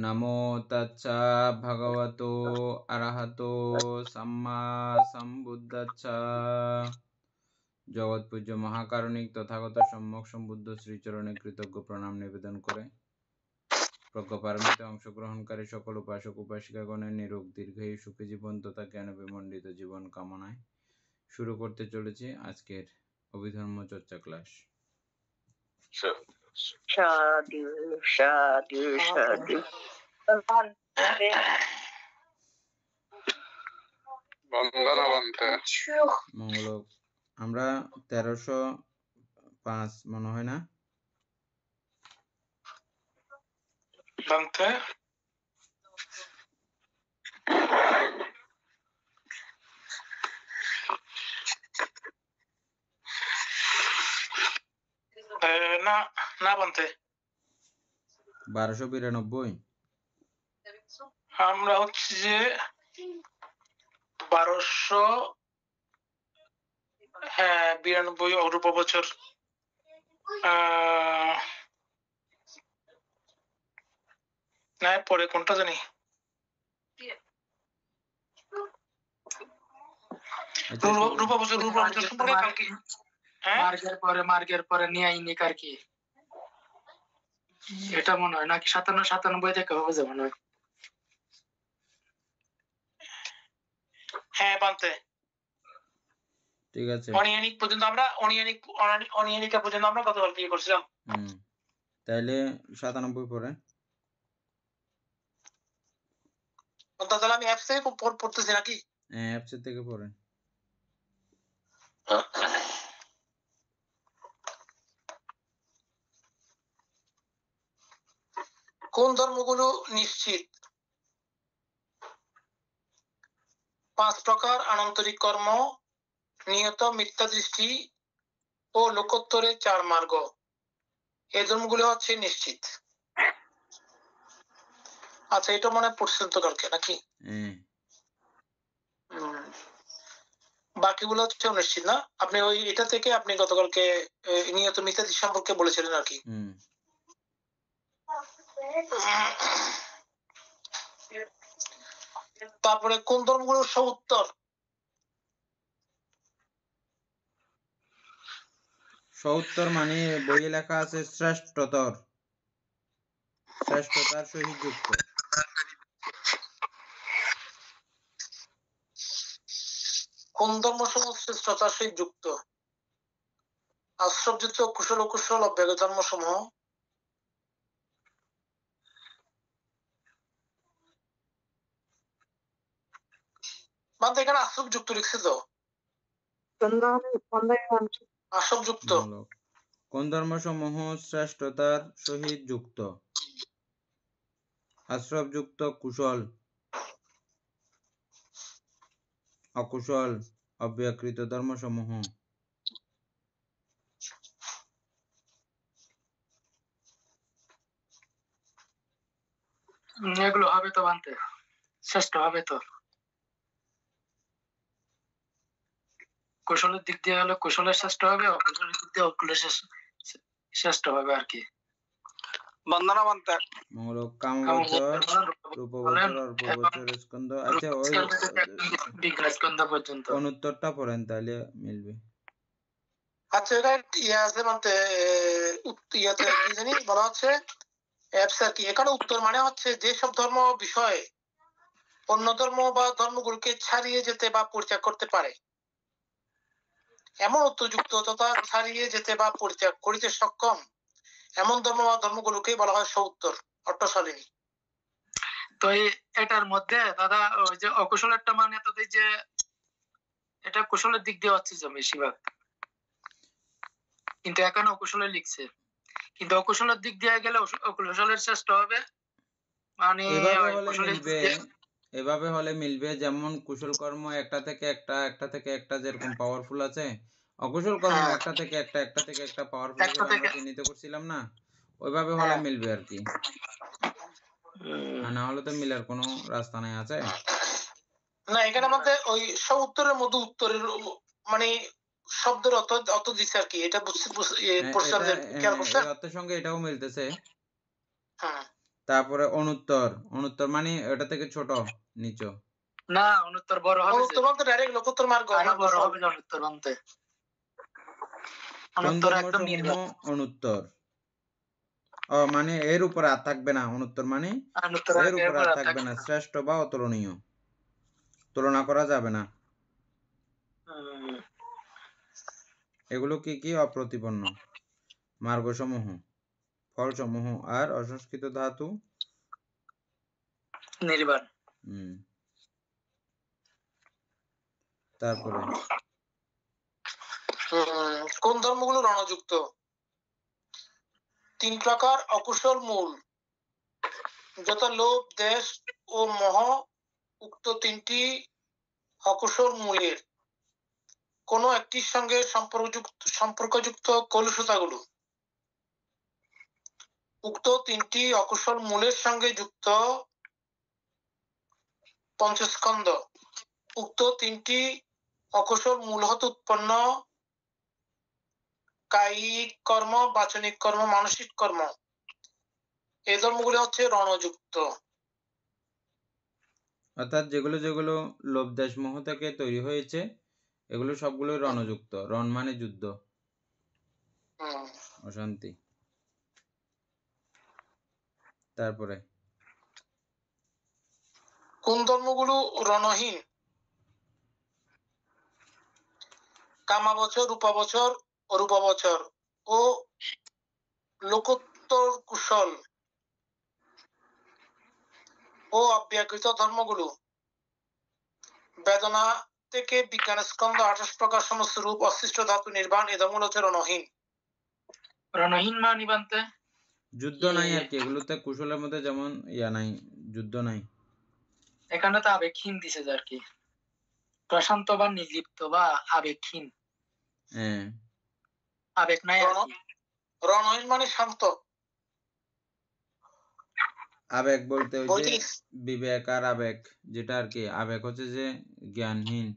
নমো তচ্ছা ভগবতো অরহতো সম্মা সম্বুদ্ধচ্ছা। জগৎ পূজ্য মহাকারণিক তথাগত সম্যক সম্বুদ্ধ শ্রীচরণে কৃতজ্ঞ প্রণাম নিবেদন করে প্রজ্ঞাপারমিতে অংশগ্রহণকারী সকল উপাসক উপাসিকাগণের নিরোগ দীর্ঘায়ু সুখী জীবন তথা জ্ঞান বিমণ্ডিত জীবন কামনায় শুরু করতে চলেছি আজকের অভিধর্ম চর্চা ক্লাস। সাধু সাধু সাধু মঙ্গল আমরা 1305 মনে হয় না? না বলতে 1292 আমরা হচ্ছে যে 1292 অরূপ বছর না পরে কোনটা জানি রূপ বছর সম্পর্কে কালকে মার্গের পরে নিয়ে আইনিক আর কি এটা মনে হয় নাকি 97 থেকে হবে যে মনে হয়। হ্যাঁ বানতে ঠিক আছে। অনিয়ানিক পর্যন্ত আমরা অনিয়ানিকা পর্যন্ত আমরা গতকাল কি করছিলাম? তাহলে 97 পরে তাহলে আমি অ্যাপস থেকে পড়তেছি নাকি? হ্যাঁ অ্যাপস থেকে পড়েন। কোন ধর্মগুলো নিশ্চিত? 5 প্রকার আনন্তরিক কর্ম, নিয়ত মিথ্যা দৃষ্টি ও লোকোত্তরে 4 মার্গ, এই ধর্মগুলো হচ্ছে নিশ্চিত। আচ্ছা এটা মনে পড়ছেন তো কালকে নাকি? বাকিগুলো হচ্ছে অনিশ্চিত না? আপনি ওই এটা থেকে আপনি গতকালকে নিয়ত মিথ্যা দৃষ্টি সম্পর্কে বলেছিলেন আর কি। তারপরে কোন ধর্মগুলো সউত্তর? সউত্তর মানে বইয়ে লেখা আছে শ্রেষ্ঠতর, শ্রেষ্ঠতার সহিত যুক্ত। কোন ধর্ম সমূহ শ্রেষ্ঠতার সহিত যুক্ত? আশ্রবযুক্ত কুশল কুশল অব্যয় ধর্ম সমূহ। মানে এখানে আশ্রব যুক্ত লিখছে তো, আশ্রব যুক্ত। কোন ধর্ম সমূহ শ্রেষ্ঠতার সহিত যুক্ত? আশ্রব যুক্ত, কুশল, অকুশল, অব্যকৃত ধর্ম সমূহ। এগুলো হবে তো বানতে শ্রেষ্ঠ হবে তো। কুশলের দিক দিয়ে হলে কুশলের শ্রেষ্ঠ হবে, অকুশলের দিক দিয়ে অকুশলের শ্রেষ্ঠ হবে আর কি। বন্দনা বানতে মঙ্গল কামবচর, রূপবচর, অর্পবচর, স্কন্ধ। আচ্ছা ওই স্কন্ধ পর্যন্ত অনুত্তরটা পড়েন তাহলে মিলবে। আচ্ছা এটা ইয়ে আছে বানতে ইয়াতে কি জানি বলা হচ্ছে অ্যাপস আর কি। এখানে উত্তর মানে হচ্ছে যেসব ধর্ম বিষয়ে অন্য ধর্ম বা ধর্মগুলোকে ছাড়িয়ে যেতে বা পরিত্যাগ করতে পারে এমন উত্তরযুক্ত তথা ছাড়িয়ে যেতে বা পরিত্যাগ করিতে সক্ষম এমন ধর্ম বা ধর্মগুলোকে বলা হয় সউত্তর অট্টশালিনী। তো এটার মধ্যে দাদা ওই যে অকুশলেরটা মানে তো যে এটা কুশলের দিক দিয়ে হচ্ছে যে বেশিরভাগ, কিন্তু এখানে অকুশলে লিখছে, কিন্তু অকুশলের দিক দিয়ে গেলে অকুশলের শ্রেষ্ঠ হবে। মানে এভাবে হলে মিলবে যেমন কুশল কর্ম একটা থেকে একটা যেরকম পাওয়ারফুল আছে, অকুশল কর্ম একটা থেকে একটা পাওয়ারফুল হিসেবে আমরা চিহ্নিত করছিলাম না, ওইভাবে হলে মিলবে আর কি। না হলে তো মিলার কোনো রাস্তা নাই আছে না। এখানে আমাদের ওই সউত্তরের মধ্যে উত্তরের মানে শব্দের অর্থ দিচ্ছে আর কি। এটা বুঝতে অর্থের সঙ্গে এটাও মিলতেছে। তারপরে অনুত্তর, অনুত্তর মানে এটা থেকে ছোট নিচ। না অনুত্তর বড় হবে, অনুত্তর বলতে ডাইরেক্ট লোকোত্তর মার্গ আরো বড় মার্গফল। হবে যে অনুত্তর বলতে। কোন অনুত্তর একদম ধর্মসমূহ নির্ভর। অনুত্তর? ও মানে এর উপরে আর থাকবে না, অনুত্তর মানে অনুত্তর এর উপরে আর থাকবে থাকবে না, না। শ্রেষ্ঠ বা অতুলনীয়, তুলনা করা যাবে না। এগুলো কি কি? অপ্রতিপন্ন মার্গসমূহ, ফলসমূহ আর অসংস্কৃত ধাতু নির্বাণ। তারপরে কোন ধর্মগুলো রণযুক্ত? 3 প্রকার অকুশল মূল, যথা লোভ, দেশ ও মোহ। উক্ত 3টি অকুশল মূলের কোন একটির সঙ্গে সম্পর্কযুক্ত কলুষতাগুলো। উক্ত 3টি অকুশল মূলের সঙ্গে যুক্ত পঞ্চস্কন্ধ। উক্ত 3টি অকুশল মূল হতে উৎপন্ন কায়িক কর্ম, বাচনিক কর্ম, মানসিক কর্ম, এই ধর্মগুলো হচ্ছে রণযুক্ত। অর্থাৎ যেগুলো যেগুলো লোভ দেশ মোহ থেকে তৈরি হয়েছে এগুলো সবগুলো রণযুক্ত। রণ মানে যুদ্ধ, অশান্তি। তারপরে কোন ধর্মগুলো রণহীন? কামাবচর, রূপাবচর, অরূপাবচর ও লোকোত্তর কুশল ও অব্যাকৃত ধর্মগুলো বেদনা থেকে বিজ্ঞান স্কন্ধ 28 প্রকার সমস্ত রূপ অশিষ্ট ধাতু নির্বাণ, এ ধর্মগুলো হচ্ছে রণহীন। রণহীন মা নিবান্তে যুদ্ধ নাই আর কি, এগুলোতে কুশলের মধ্যে যেমন ইয়া নাই, যুদ্ধ নাই। এখানে তো আবেগহীন দিছে আর কি, প্রশান্ত বা নির্লিপ্ত বা আবেগহীন। হ্যাঁ, আবেগ নাই আর কি। রণহীন মানে শান্ত। আবেগ বলতে ওই যে বৈদিক বিবেক আর আবেগ, যেটা আর কি। আবেগ হচ্ছে যে জ্ঞানহীন,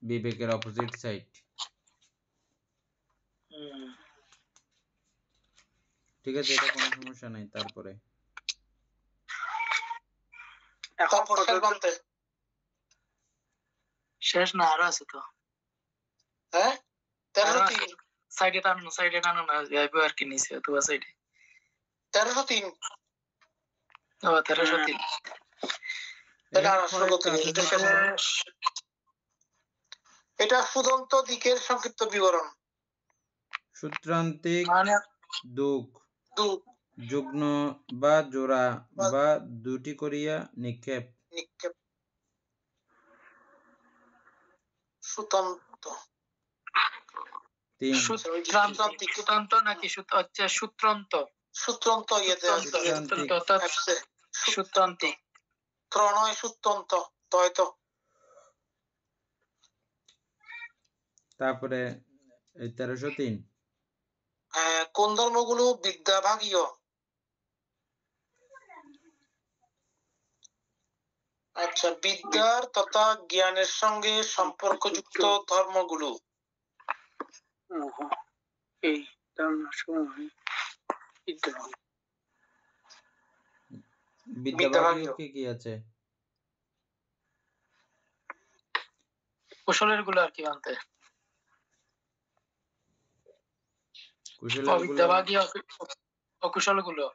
বিবেকের অপোজিট সাইড। ঠিক আছে, এটা কোনো সমস্যা নাই। তারপরে শেষ না, আরো আছে তো। হ্যাঁ, 1303 সাইডে টানো না, যাইবো আর কি নিচে তো সাইডে। 1303 ও 1303। এটা আর শুরু থেকে এটা সুদন্ত দিকের সংক্ষিপ্ত বিবরণ। সূত্রান্তিক মানে দুঃখ, যুগ্ন বা জোড়া বা দুটি করিয়া নিক্ষেপ। সুতন্ত তিন সূত্রান্ত নাকি হচ্ছে সূত্রান্ত? সূত্রান্ত ইয়েতে সূত্রান্তিক প্রণয় সূত্রান্ত দ্বৈত। তারপরে 1303 কোন ধর্মগুলো বিদ্যাভাগীয়? আচ্ছা, বিদ্যার তথা জ্ঞানের সঙ্গে সম্পর্কযুক্ত ধর্মগুলো। এই বিদ্যাভাগীয় কি আছে? কুশলের গুলো আর কি আনতে। অকুশল গুলো,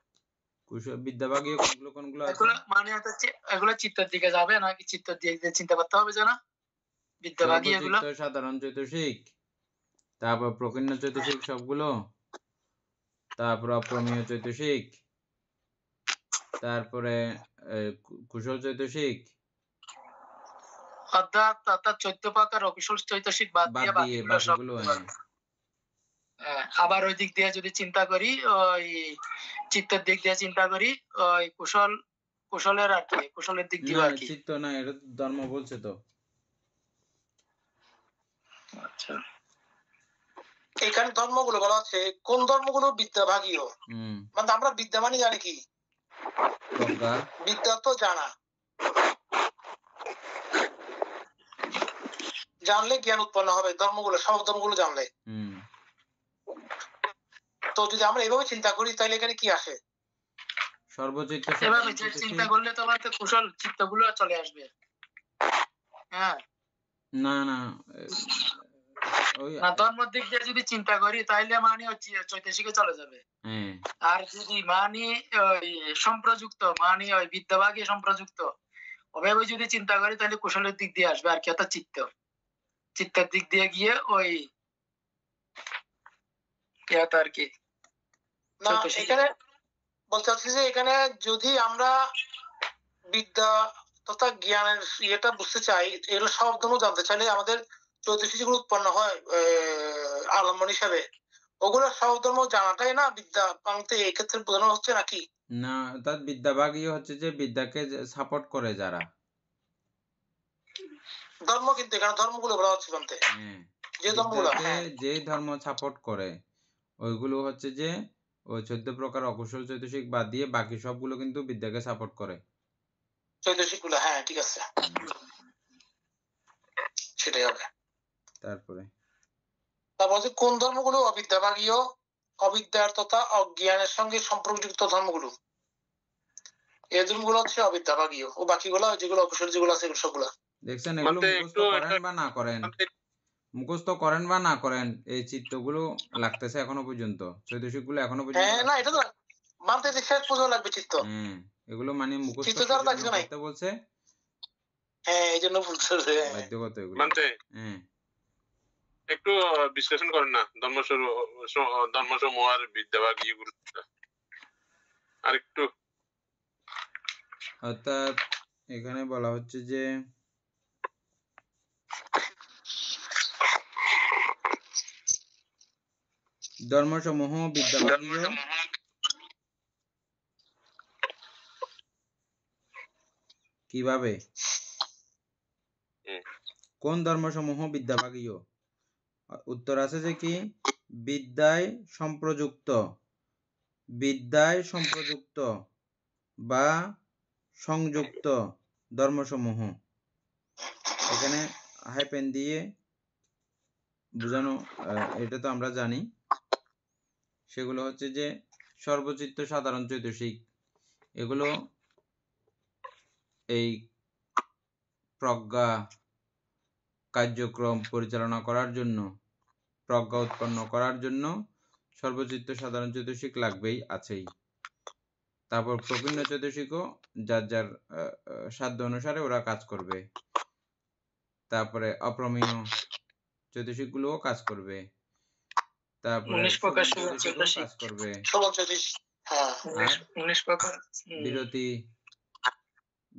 বিদ্যাভাগীয় কোনগুলো কোনগুলো আছে? মানে হচ্ছে এগুলো চিত্তের দিকে যাবে নাকি চিত্তের দিকে চিন্তা করতে হবে যে না বিদ্যাভাগী এগুলো? সাধারণ চৈতসিক, তারপর প্রকীর্ণ চৈতসিক সবগুলো, তারপর অপ্রমেয় চৈতসিক, তারপরে কুশল চৈতসিক, অর্থাৎ 14 প্রকার অকুশল চৈতসিক বাদ দিয়ে বাকিগুলো সবগুলো। আবার ওই দিক দিয়ে যদি চিন্তা করি, ওই চিত্তের দিক দিয়ে চিন্তা করি, ওই কুশলের আর কি, কুশলের দিক দিয়ে আর কি। চিত্ত না, এটা ধর্ম বলছে তো। আচ্ছা, এখানে ধর্মগুলো বলা হচ্ছে কোন ধর্মগুলো বিদ্যাভাগীয়। মানে আমরা বিদ্যা মানে জানি কি? বিদ্যা তো জানা, জানলে জ্ঞান উৎপন্ন হবে। ধর্মগুলো সব ধর্মগুলো জানলে। তো যদি আমরা এভাবে চিন্তা করি তাহলে এখানে কি আসে? সর্বচিত্ত এভাবে যে চিন্তা করলে তোমার তো কুশল চিত্তগুলো চলে আসবে। হ্যাঁ না না ওই না, ধর্মের দিক দিয়ে যদি চিন্তা করি তাইলে মানে হচ্ছে চৈতসিকে চলে যাবে। হ্যাঁ আর যদি মানে ওই সম্প্রযুক্ত মানে ওই বিদ্যাভাগে সম্প্রযুক্ত ওভাবে যদি চিন্তা করি তাহলে কুশলের দিক দিয়ে আসবে আর কি, অর্থাৎ চিত্তের দিক দিয়ে গিয়ে ওই আর কি। না এখানে বলতে চাচ্ছি যে এখানে যদি আমরা বিদ্যা তথা জ্ঞানের ইয়েটা বুঝতে চাই, এগুলো সব ধর্ম জানতে চাইলে আমাদের চৈতসিক যেগুলো উৎপন্ন হয় আলম্বন হিসাবে, ওগুলো সব ধর্ম জানাটাই না বিদ্যা পান্তে এই ক্ষেত্রে বোঝানো হচ্ছে নাকি? না, তার বিদ্যাভাগই হচ্ছে যে বিদ্যাকে সাপোর্ট করে যারা ধর্ম, কিন্তু এখানে ধর্মগুলো বলা হচ্ছে পান্তে, যে ধর্মগুলো যে ধর্ম সাপোর্ট করে ওইগুলো হচ্ছে যে ওই 14 প্রকার অকুশল চৈতসিক বাদ দিয়ে বাকি সবগুলো কিন্তু বিদ্যাকে সাপোর্ট করে চৈতসিক গুলো। হ্যাঁ ঠিক আছে, সেটাই হবে। তারপরে হচ্ছে কোন ধর্মগুলো অবিদ্যাভাগীয়, অবিদ্যার তথা অজ্ঞানের সঙ্গে সম্পর্কযুক্ত ধর্মগুলো, এই ধর্মগুলো হচ্ছে অবিদ্যাভাগীয়, ও বাকিগুলো যেগুলো অকুশল যেগুলো আছে সবগুলো। দেখছেন, এগুলো মুখস্থ করেন বা না করেন, মুখস্থ করেন বা না করেন, এই চিত্তগুলো লাগতেছে এখনো পর্যন্ত, চৈতসিক গুলো এখনো পর্যন্ত। হ্যাঁ না, এটা তো মানতে শেষ পর্যন্ত লাগবে চিত্ত। এগুলো মানে মুখস্থ করতে বলছে। হ্যাঁ এই জন্য বলছে বাধ্যগত এগুলো মানতে। একটু বিশ্লেষণ করেন না ধর্মসমূহ আর বিদ্যাভাগ ইয়েগুলো আর একটু। অর্থাৎ এখানে বলা হচ্ছে যে ধর্মসমূহ বিদ্যাভাগীয়, কিভাবে কোন ধর্মসমূহ বিদ্যাভাগীয়? উত্তর আছে যে কি বিদ্যায় সম্প্রযুক্ত বা সংযুক্ত ধর্মসমূহ। এখানে হাইপেন দিয়ে বোঝানো, এটা তো আমরা জানি। সেগুলো হচ্ছে যে সর্বচিত্ত সাধারণ চৈতসিক, এগুলো এই প্রজ্ঞা কার্যক্রম পরিচালনা করার জন্য, প্রজ্ঞা উৎপন্ন করার জন্য সর্বচিত্ত সাধারণ চৈতসিক লাগবেই, আছেই। তারপর প্রকীর্ণ চৈতসিকও যার যার সাধ্য অনুসারে ওরা কাজ করবে। তারপরে অপ্রমেয় চৈতসিক গুলোও কাজ করবে। তারপরে কাজ করবে।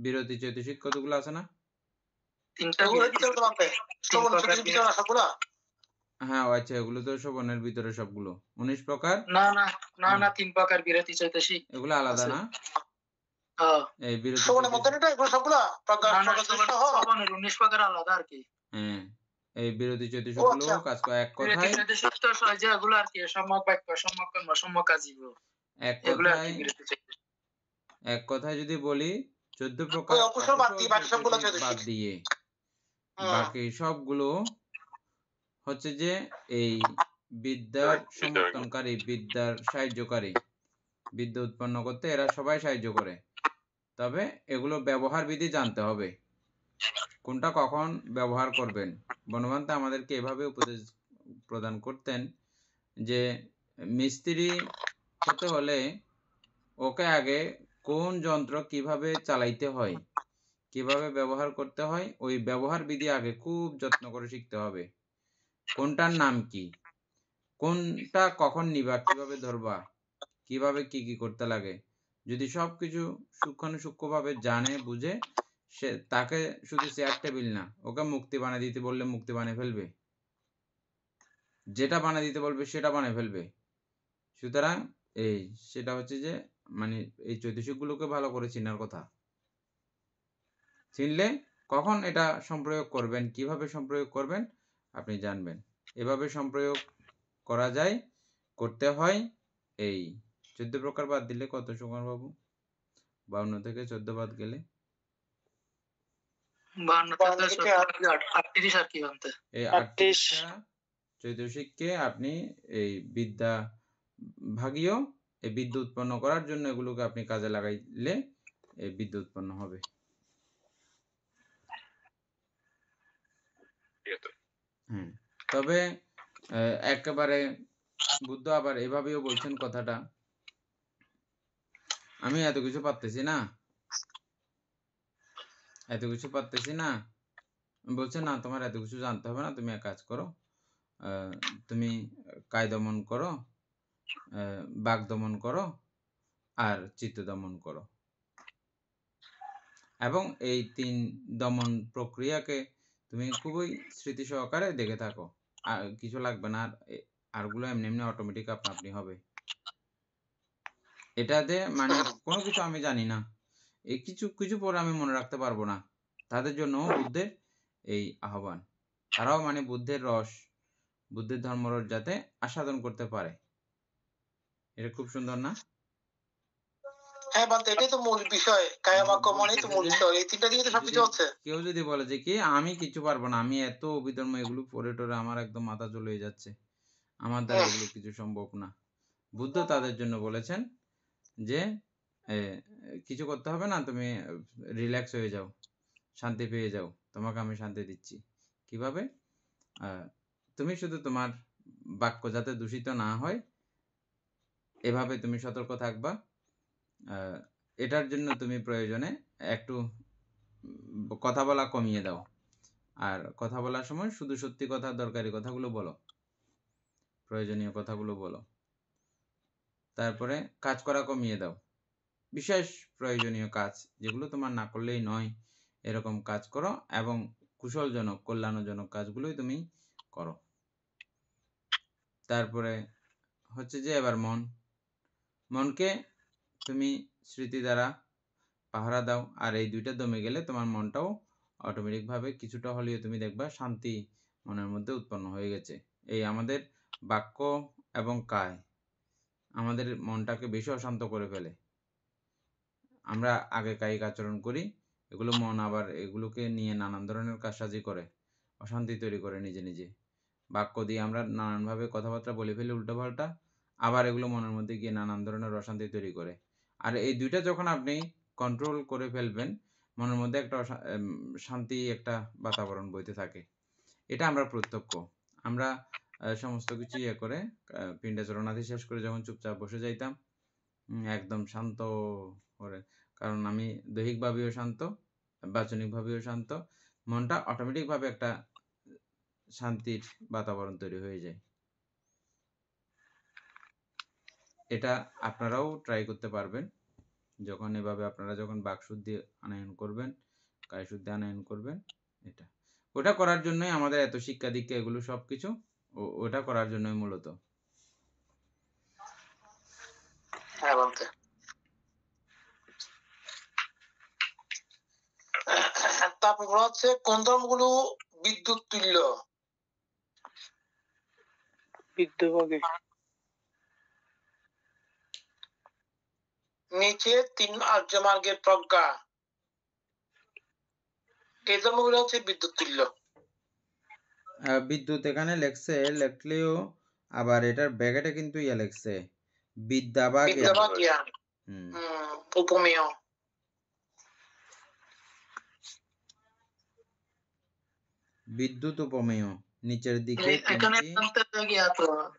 বিরতি চৈতসিক কতগুলো আছে না? হ্যাঁ আচ্ছা, এগুলো তো শোভনের ভিতরে সবগুলো 19 প্রকার। না না না না 3 প্রকার বিরতি চৈতসিক, এগুলো আলাদা না? এই বিরতি শোভনের মধ্যে এটা এগুলো সবগুলো প্রকার শোভনের 19 প্রকার আলাদা আর কি। এই বিরতি চৈতসিক গুলো কাজ করে। এক কথায় চৈতসিক তো যেগুলো আর কি সম্যক বাক্য, সম্যক কর্ম, সম্যক আজীব, এগুলো আর কি বিরতি চৈতসিক। এক কথায় যদি বলি 14 প্রকার অকুশল বাদ দিয়ে বাকি সবগুলো বাদ দিয়ে বাকি সবগুলো হচ্ছে যে এই বিদ্যার সমর্থনকারী, বিদ্যার সাহায্যকারী, বিদ্যা উৎপন্ন করতে এরা সবাই সাহায্য করে। তবে এগুলো ব্যবহার বিধি জানতে হবে, কোনটা কখন ব্যবহার করবেন। বনমান্তে আমাদেরকে এভাবে উপদেশ প্রদান করতেন যে মিস্ত্রি হতে হলে ওকে আগে কোন যন্ত্র কিভাবে চালাইতে হয়, কিভাবে ব্যবহার করতে হয়, ওই ব্যবহার বিধি আগে খুব যত্ন করে শিখতে হবে। কোনটার নাম কি, কোনটা কখন নিবা, কিভাবে ধরবা, কিভাবে কি কি করতে লাগে, যদি সবকিছু সূক্ষ্মভাবে জানে বুঝে, সে তাকে শুধু চেয়ার টেবিল না, ওকে মুক্তি বানিয়ে দিতে বললে মুক্তি বানিয়ে ফেলবে, যেটা বানিয়ে দিতে বলবে সেটা বানিয়ে ফেলবে। সুতরাং সেটা হচ্ছে যে মানে এই চৈতসিক গুলোকে ভালো করে চেনার কথা। চিনলে কখন এটা সম্প্রয়োগ করবেন, কিভাবে সম্প্রয়োগ করবেন আপনি জানবেন। এভাবে সম্প্রয়োগ করা যায়, করতে হয়। এই 14 প্রকার বাদ দিলে কত সুকুমার বাবু? 52 থেকে 14 বাদ গেলে 38 চৈতসিককে আপনি এই বিদ্যা ভাগীয় এই বিদ্যুৎ উৎপন্ন করার জন্য এগুলোকে আপনি কাজে লাগাইলে এই বিদ্যুৎ উৎপন্ন হবে। তবে একেবারে বুদ্ধ আবার এভাবেও বলছেন কথাটা, আমি এত কিছু পারতেছি না, বলছে না তোমার এত কিছু জানতে হবে না, তুমি এক কাজ করো, তুমি কায় দমন করো, বাক দমন করো আর চিত্ত দমন করো, এবং এই 3 দমন প্রক্রিয়াকে তুমি খুবই স্মৃতি সহকারে দেখে থাকো, আর কিছু লাগবে না, আরগুলো এমনি এমনি অটোমেটিক আপনি হবে। এটাতে মানে কোনো কিছু আমি জানি না, এই কিছু পরে আমি মনে রাখতে পারবো না, তাদের জন্য বুদ্ধের এই আহ্বান। তারাও মানে বুদ্ধের ধর্মরস যাতে আস্বাদন করতে পারে। এটা খুব সুন্দর না? হ্যাঁ বাদ এটাই তো মূল বিষয়, কায়া বাক্য মানে তো মূল বিষয়, এই তিনটা দিকে তো সবকিছু হচ্ছে। কেউ যদি বলে যে কি আমি কিছু পারবো না, আমি এত অভিধর্ম এগুলো পড়ে টরে আমার একদম মাথা চলে যাচ্ছে, আমার দ্বারা এগুলো কিছু সম্ভব না, বুদ্ধ তাদের জন্য বলেছেন যে কিছু করতে হবে না, তুমি রিল্যাক্স হয়ে যাও, শান্তি পেয়ে যাও, তোমাকে আমি শান্তি দিচ্ছি। কিভাবে? তুমি শুধু তোমার বাক্য যাতে দূষিত না হয় এভাবে তুমি সতর্ক থাকবা। এটার জন্য তুমি প্রয়োজনে একটু কথা বলা কমিয়ে দাও, আর কথা বলার সময় শুধু সত্যি কথা, দরকারি কথাগুলো বলো, প্রয়োজনীয় কথাগুলো বলো। তারপরে কাজ করা কমিয়ে দাও, বিশেষ প্রয়োজনীয় কাজ যেগুলো তোমার না করলেই নয় এরকম কাজ করো, এবং কুশলজনক কল্যাণজনক কাজগুলোই তুমি করো। তারপরে হচ্ছে যে এবার মনকে তুমি স্মৃতি দ্বারা পাহারা দাও, আর এই দুইটা দমে গেলে তোমার মনটাও অটোমেটিকভাবে কিছুটা হলেও তুমি দেখবা শান্তি মনের মধ্যে উৎপন্ন হয়ে গেছে। এই আমাদের বাক্য এবং কায় আমাদের মনটাকে বেশি অশান্ত করে ফেলে। আমরা আগে কায়িক আচরণ করি, এগুলো মন আবার এগুলোকে নিয়ে নানান ধরনের কারসাজি করে, অশান্তি তৈরি করে নিজে নিজে। বাক্য দিয়ে আমরা নানানভাবে কথাবার্তা বলে ফেলি উল্টোপাল্টা, আবার এগুলো মনের মধ্যে গিয়ে নানান ধরনের অশান্তি তৈরি করে। আর এই দুইটা যখন আপনি কন্ট্রোল করে ফেলবেন, মনের মধ্যে একটা শান্তি একটা বাতাবরণ বইতে থাকে। এটা আমরা প্রত্যক্ষ। আমরা সমস্ত কিছু ইয়ে করে পিণ্ডাচরণাদি শেষ করে যখন চুপচাপ বসে যাইতাম, একদম শান্ত করে, কারণ আমি দৈহিকভাবেও শান্ত, বাচনিকভাবেও শান্ত, মনটা অটোমেটিকভাবে একটা শান্তির বাতাবরণ তৈরি হয়ে যায়। এটা আপনারাও ট্রাই করতে পারবেন যখন এভাবে আপনারা যখন বাকশুদ্ধি আনয়ন করবেন, কায়শুদ্ধি আনয়ন করবেন। এটা ওটা করার জন্যই আমাদের এত শিক্ষা দীক্ষা, এগুলো সবকিছু ওটা করার জন্যই মূলত। হ্যাঁ বলতে তারপর বলা হচ্ছে কোন ধর্মগুলো বিদ্যুৎ তুল্য? নিচে 3 আর্য মার্গের প্রজ্ঞা, এই ধর্মগুলো হচ্ছে বিদ্যুৎ তুল্য। বিদ্যুৎ এখানে লেখলেও আবার এটার ব্যাকেটে কিন্তু ইয়া লেখছে বিদ্যা বা জ্ঞান, উপমেয়। বিদ্যুৎ উপমেয় নিচের দিকে এখানে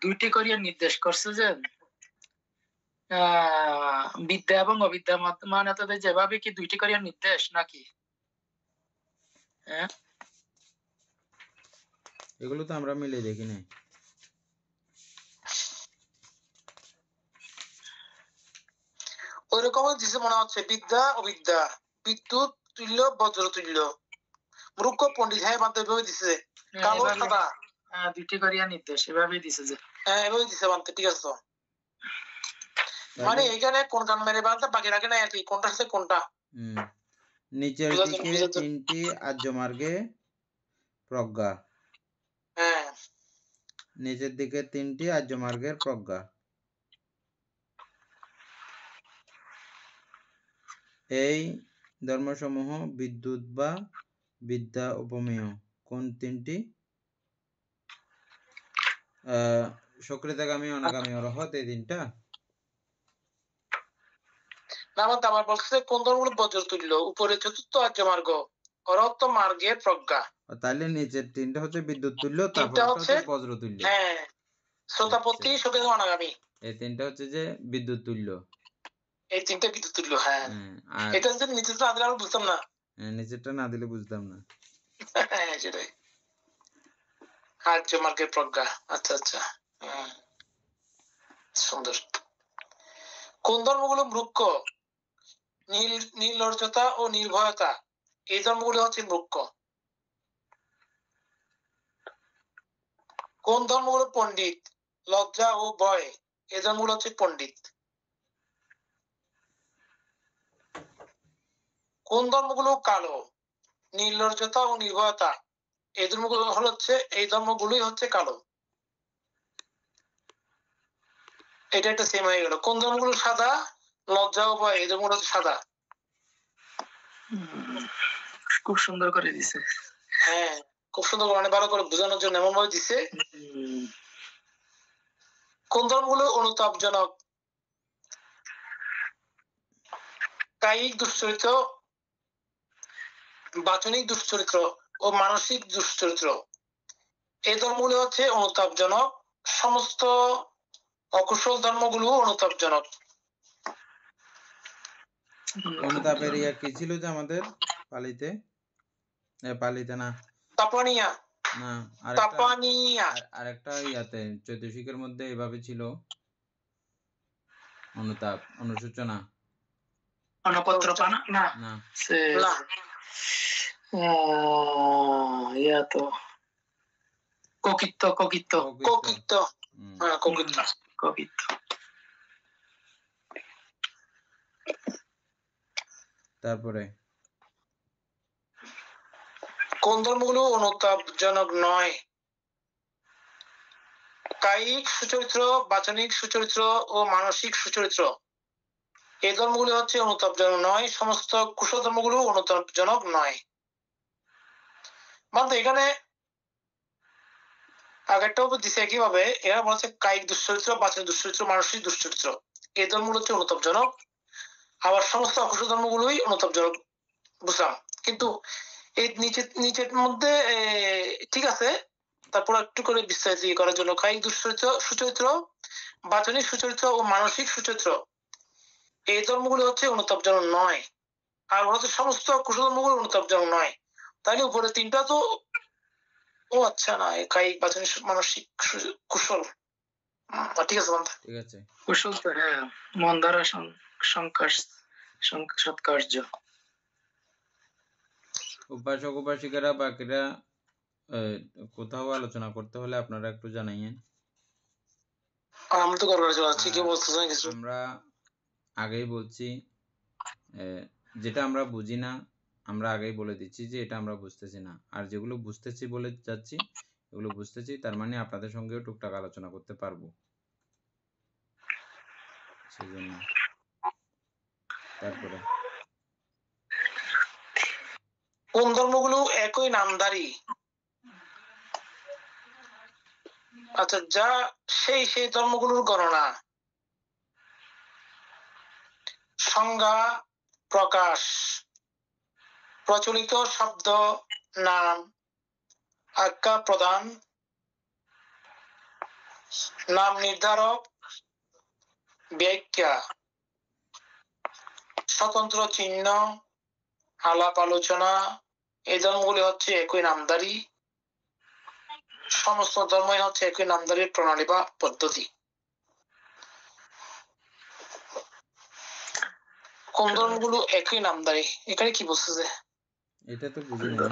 দুইটি করিয়া নির্দেশ করছে যে বিদ্যা এবং অবিদ্যা মানে তাদের যেভাবে কি দুইটি করিয়া নির্দেশ নাকি? এগুলো তো আমরা মিলে দেখি নাই। ওইরকম দিছে মনে হচ্ছে বিদ্যা অবিদ্যা, বিদ্যুৎ তুল্য বজ্র তুল্য, মূর্খ পণ্ডিত। হ্যাঁ বান্ধব এভাবে দিছে, কালো সাদা দুইটি করিয়া নির্দেশ এভাবেই দিছে যে, হ্যাঁ এভাবে দিছে বান্ধব। ঠিক আছে, তো মানে এখানে কোনটা মেরে বান্ধব বাকি রাখে না আর কি, কোনটা আছে কোনটা। নিচের দিকে 3টি আর্য মার্গে প্রজ্ঞা, হ্যাঁ নিচের দিকে 3টি আর্য মার্গের প্রজ্ঞা। এই ধর্মসমূহ বিদ্যুৎ বা বিদ্যা উপমেয় কোন 3টি? সক্রিয়তাগামী, অনাগামী, অরহত, এই 3টা। নামাতে আবার বলছে কোন ধর্মগুলো বজ্র তুল্য, উপরে চতুর্থ আর্য মার্গ, অরহত্ত মার্গের প্রজ্ঞা। তাহলে নিচের তিনটা হচ্ছে বিদ্যুৎ তুল্য, তারপর তিনটা হচ্ছে হচ্ছে বজ্র তুল্য। হ্যাঁ শ্রোতাপত্তি আচ্ছা, শোকে অনাগামী, এই তিনটা হচ্ছে যে বিদ্যুৎ তুল্য। এই তিনটা বিদ্যুৎ তুল্য। হ্যাঁ আর এটা যদি নিচে না দিলে আমরা বুঝতাম না। নিচেরটা না দিলে বুঝতাম না। হ্যাঁ সেটাই, আর্য মার্গের প্রজ্ঞা। আচ্ছা আচ্ছা, সুন্দর। কোন ধর্মগুলো মূর্খ? নির্লজ্জতা ও নির্ভয়তা, এই ধর্মগুলো হচ্ছে মূর্খ। কোন ধর্মগুলো পণ্ডিত? লজ্জা ও ভয়, এই ধর্মগুলো হচ্ছে পণ্ডিত। কোন ধর্মগুলো কালো? নির্লজ্জতা ও নির্ভয়তা, এই ধর্মগুলো হচ্ছে, এই ধর্মগুলোই হচ্ছে কালো। এটা একটা সেম হয়ে গেল। কোন ধর্মগুলো সাদা? লজ্জা ও ভয়, এই ধর্মগুলো হচ্ছে সাদা। খুব সুন্দর করে দিছে। হ্যাঁ খুব সুন্দর, অনেক ভালো করে বোঝানোর জন্য এমন ভাবে দিছে। কোন ধর্মগুলো অনুতাপজনক? কায়িক দুশ্চরিত্র, বাচনিক দুশ্চরিত্র ও মানসিক দুশ্চরিত্র, এই ধর্মগুলো হচ্ছে অনুতাপজনক। সমস্ত অকুশল ধর্মগুলো অনুতাপজনক। অনুতাপের ইয়া কি ছিল যে আমাদের পালিতে, পালিতে না, তাপানিয়া, না তাপানিয়া, আরেকটা ইয়াতে চৈতসিকের মধ্যে এভাবে ছিল, অনুতাপ, অনুসূচনা, অনপত্র পানা না, না না ইয়া তো কোকিত্ত কোকিত্ত কোকিত্ত, হ্যাঁ কোকিত্ত। কোকিত্ত। তারপরে কোন ধর্মগুলো অনুতাপজনক নয়? কায়িক সুচরিত্র, বাচনিক সুচরিত্র ও মানসিক সুচরিত্র, এই ধর্মগুলো হচ্ছে অনুতাপজনক নয়। সমস্ত কুশল ধর্মগুলো অনুতাপজনক নয়। বলতে এখানে আগেরটা উপর দিছে একইভাবে, এরা বলছে কায়িক দুশ্চরিত্র, বাচনিক দুশ্চরিত্র, মানসিক দুশ্চরিত্র, এই ধর্মগুলো হচ্ছে অনুতাপজনক। আবার সমস্ত অকুশল ধর্মগুলোই অনুতাপজনক বুঝলাম। কিন্তু এই নিচের মধ্যে ঠিক আছে, তারপর একটু করে বিস্তারিত করার জন্য কায়িক দুশ্চরিত্র, সুচরিত্র, বাচনিক সুচরিত্র ও মানসিক সুচরিত্র, এই ধর্মগুলো হচ্ছে অনুতাপজনক নয়। আর হচ্ছে সমস্ত কুশল ধর্মগুলো অনুতাপজনক নয়। তাহলে উপরে তিনটা তো, ও আচ্ছা না, কায়িক বাচনিক মানসিক কুশল, ঠিক আছে বন্ধু, ঠিক আছে। কুশল তো হ্যাঁ, মন দ্বারা সৎকার্য। উপাসক উপাসিকারা বাকিরা কোথাও আলোচনা করতে হলে আপনারা একটু জানাইয়েন। আমরা তো করবার চলে যাচ্ছি, কেউ বলতেছে কিছু। আমরা আগেই বলছি, যেটা আমরা বুঝি না আমরা আগেই বলে দিচ্ছি যে এটা আমরা বুঝতেছি না, আর যেগুলো বুঝতেছি বলে যাচ্ছি এগুলো বুঝতেছি, তার মানে আপনাদের সঙ্গেও টুকটাক আলোচনা করতে পারবো, সেজন্য। তারপরে কোন ধর্মগুলো একই নামধারী? আচ্ছা, যা সেই ধর্মগুলোর গণনা, সংজ্ঞা, প্রকাশ, প্রচলিত শব্দ, নাম, আজ্ঞা প্রদান, নাম নির্ধারক, ব্যাখ্যা, স্বতন্ত্র চিহ্ন, আলাপ আলোচনা, এই ধর্মগুলি হচ্ছে একই নামধারী। সমস্ত ধর্মই হচ্ছে একই নামধারীর প্রণালী বা পদ্ধতি। কোন ধর্মগুলো একই নামধারী, এখানে কি বলতেছে? এটা তো বুঝি না।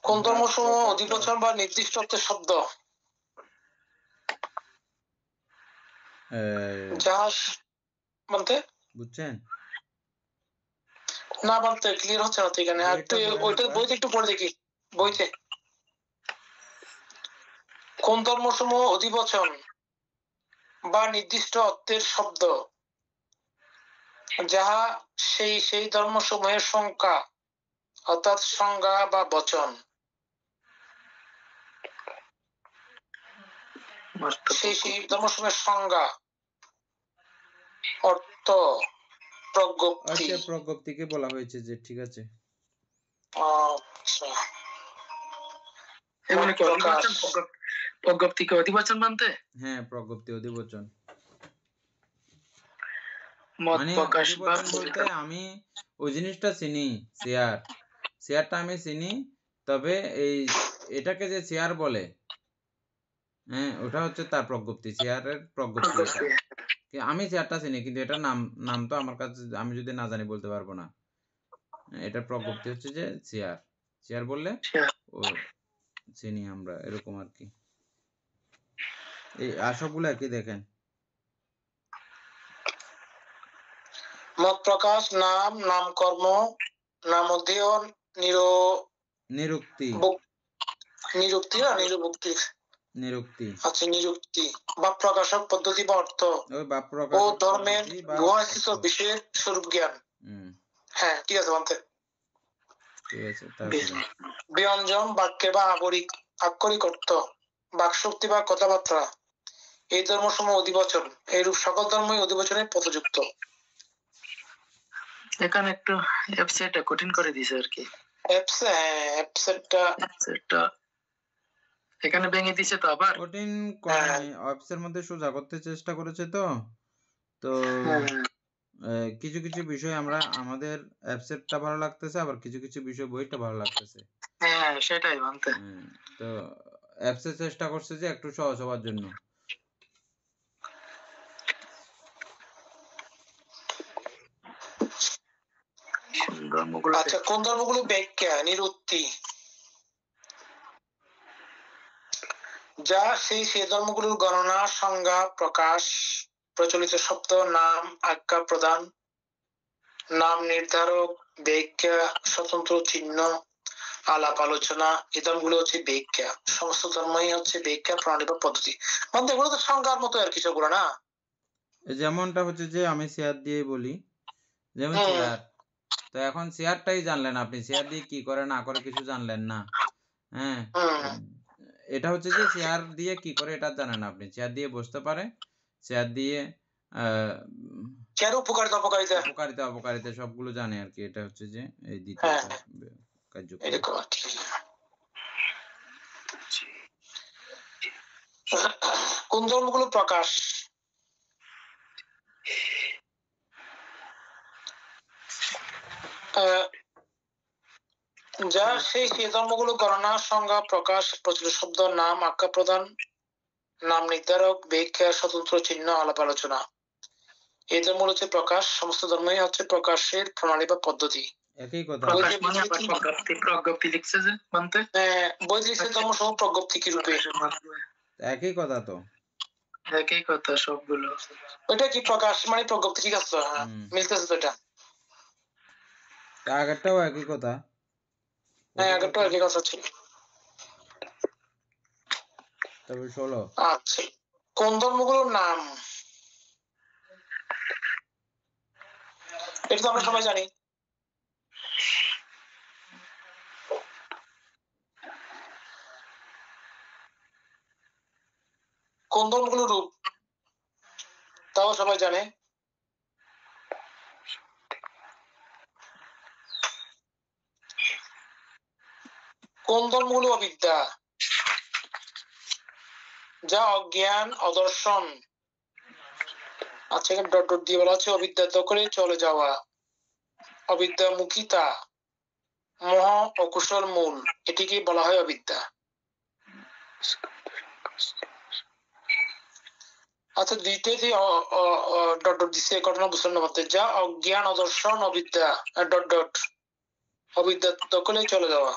কোন ধর্মসমূহ অধিবচন বা নির্দিষ্ট অর্থের শব্দ? যাহা বলতে বুঝছেন না, বলতে ক্লিয়ার হচ্ছে না তো এখানে। একটু ওইটা বইতে একটু পড়ে দেখি, বইতে। কোন ধর্মসমূহ অধিবচন বা নির্দিষ্ট অর্থের শব্দ, যাহা সেই ধর্মসমূহের সংখ্যা, অর্থাৎ সংজ্ঞা বা বচন, সেই ধর্মসমূহের সংজ্ঞা, অর্থ, প্রজ্ঞপ্তি। আচ্ছা, প্রজ্ঞপ্তিকে বলা হয়েছে যে, ঠিক আছে। আচ্ছা, এগুলো কি প্রকাশ। অধিবচন? প্রজ্ঞপ্তিকে অধিবচন মানতে? হ্যাঁ, প্রজ্ঞপ্তি অধিবচন। মত মানে প্রকাশ বা অধিবচন বলতে আমি ওই জিনিসটা চিনি, শেয়ারটা আমি চিনি, তবে এই এটাকে যে শেয়ার বলে, হ্যাঁ, ওটা হচ্ছে তার প্রজ্ঞপ্তি, শেয়ারের প্রজ্ঞপ্তি এটা। আমি শেয়ারটা চিনি, কিন্তু এটার নাম তো আমার কাছে, আমি যদি না জানি বলতে পারবো না। এটা প্রজ্ঞপ্তি হচ্ছে যে শেয়ার বললে ও চিনি আমরা, এরকম আর কি। এই সবগুলো একই, দেখেন। মত প্রকাশ, নাম, নামকর্ম, নামধেয়, নিরুক্তি। নিরুক্তি না নিরুক্তি? নিরুক্তি। আচ্ছা, নিরুক্তি বা প্রকাশক পদ্ধতি বা অর্থ ওই বাপ ও প্রকাশক ধর্মের পদ্ধতি বা গুহাস্থিত অর্থ। বিষয়ের স্বরূপ জ্ঞান। হ্যাঁ, ঠিক আছে, বলতে ঠিক আছে। তারপরে ব্যঞ্জন, বাক্যে বা আক্ষরিক অর্থ, বাকশক্তি বা কথাবার্তা, এই ধর্মসমূহ অধিবচন। এইরূপ সকল ধর্মই অধিবচনের পথযুক্ত। এখানে একটু ওয়েবসাইটটা কঠিন করে দিয়েছে আর কি। ওয়েবসাইটটা এখানে ভেঙে দিয়েছে তো আবার। কঠিন করে নাই, অ্যাপসের মধ্যে সোজা করতে চেষ্টা করেছে তো কিছু কিছু বিষয় আমরা আমাদের অ্যাপসেটটা ভালো লাগতেছে, আবার কিছু কিছু বিষয় বইটা ভালো লাগতেছে। হ্যাঁ, সেটাই মানতে। তো অ্যাপসে চেষ্টা করছে যে একটু সহজ হওয়ার জন্য। আচ্ছা, কোন ধর্মগুলো ব্যাখ্যা নিরুক্তি, যা সেই ধর্মগুলোর গণনা, সংজ্ঞা, প্রকাশ, প্রচলিত শব্দ, নাম, আজ্ঞা প্রদান, নাম নির্ধারক, ব্যাখ্যা, স্বতন্ত্র চিহ্ন, আলাপ আলোচনা, এই ধর্মগুলো হচ্ছে ব্যাখ্যা। সমস্ত ধর্মই হচ্ছে ব্যাখ্যা প্রণালী বা পদ্ধতি। মানে এগুলো তো সংজ্ঞার মতো আর কিছু গুলো না। যেমনটা হচ্ছে যে আমি শেয়ার দিয়ে বলি, যেমন শেয়ার, তো এখন শেয়ারটাই জানলেন আপনি, শেয়ার দিয়ে কি করে না করে কিছু জানলেন না। হ্যাঁ, এটা হচ্ছে যে শেয়ার দিয়ে কি করে এটা জানেন আপনি, শেয়ার দিয়ে বসতে পারে, শেয়ার দিয়ে উপকারিতা অপকারিতা সবগুলো জানে আর কি। এটা হচ্ছে যে এই দ্বিতীয় কার্যক্রম। কোন ধর্মগুলো প্রকাশ, যা সেই ধর্মগুলো গণনা, সংজ্ঞা, প্রকাশ, প্রচলিত শব্দ, নাম, আজ্ঞা প্রদান, নাম নির্ধারক, ব্যাখ্যা, স্বতন্ত্র চিহ্ন, আলাপ আলোচনা, এই ধর্ম হচ্ছে প্রকাশ। সমস্ত ধর্মই হচ্ছে প্রকাশের প্রণালী বা পদ্ধতি। একই কথা। প্রজ্ঞপ্তি লিখছে যে মানতে। বৈদিক ধর্ম সহ প্রজ্ঞপ্তি কি রূপে? একই কথা তো, একই কথা সবগুলো। ওইটা কি প্রকাশ মানে প্রজ্ঞপ্তি, ঠিক আছে, মিলতেছে তো এটা। আগেরটাও একই কথা। হ্যাঁ, আগেরটাও একই কথা ছিল। তবে 16। আচ্ছা, কোন ধর্মগুলোর নাম, এটা তো আমরা সবাই জানি। কোন ধর্মগুলোর রূপ, তাও সবাই জানে। কোন ধর্মগুলো অবিদ্যা, যা অজ্ঞান, অদর্শন। আচ্ছা, এখানে ডট ডট দিয়ে বলা হচ্ছে অবিদ্যা দখলে চলে যাওয়া, অবিদ্যামুখিতা, মোহ, অকুশল মূল, এটিকে বলা হয় অবিদ্যা। আচ্ছা, দ্বিতীয়টি ডট ডট দিচ্ছে, ঘটনা বুঝলেন না বলতে, যা অজ্ঞান, অদর্শন, অবিদ্যা ডট ডট, অবিদ্যা দখলে চলে যাওয়া।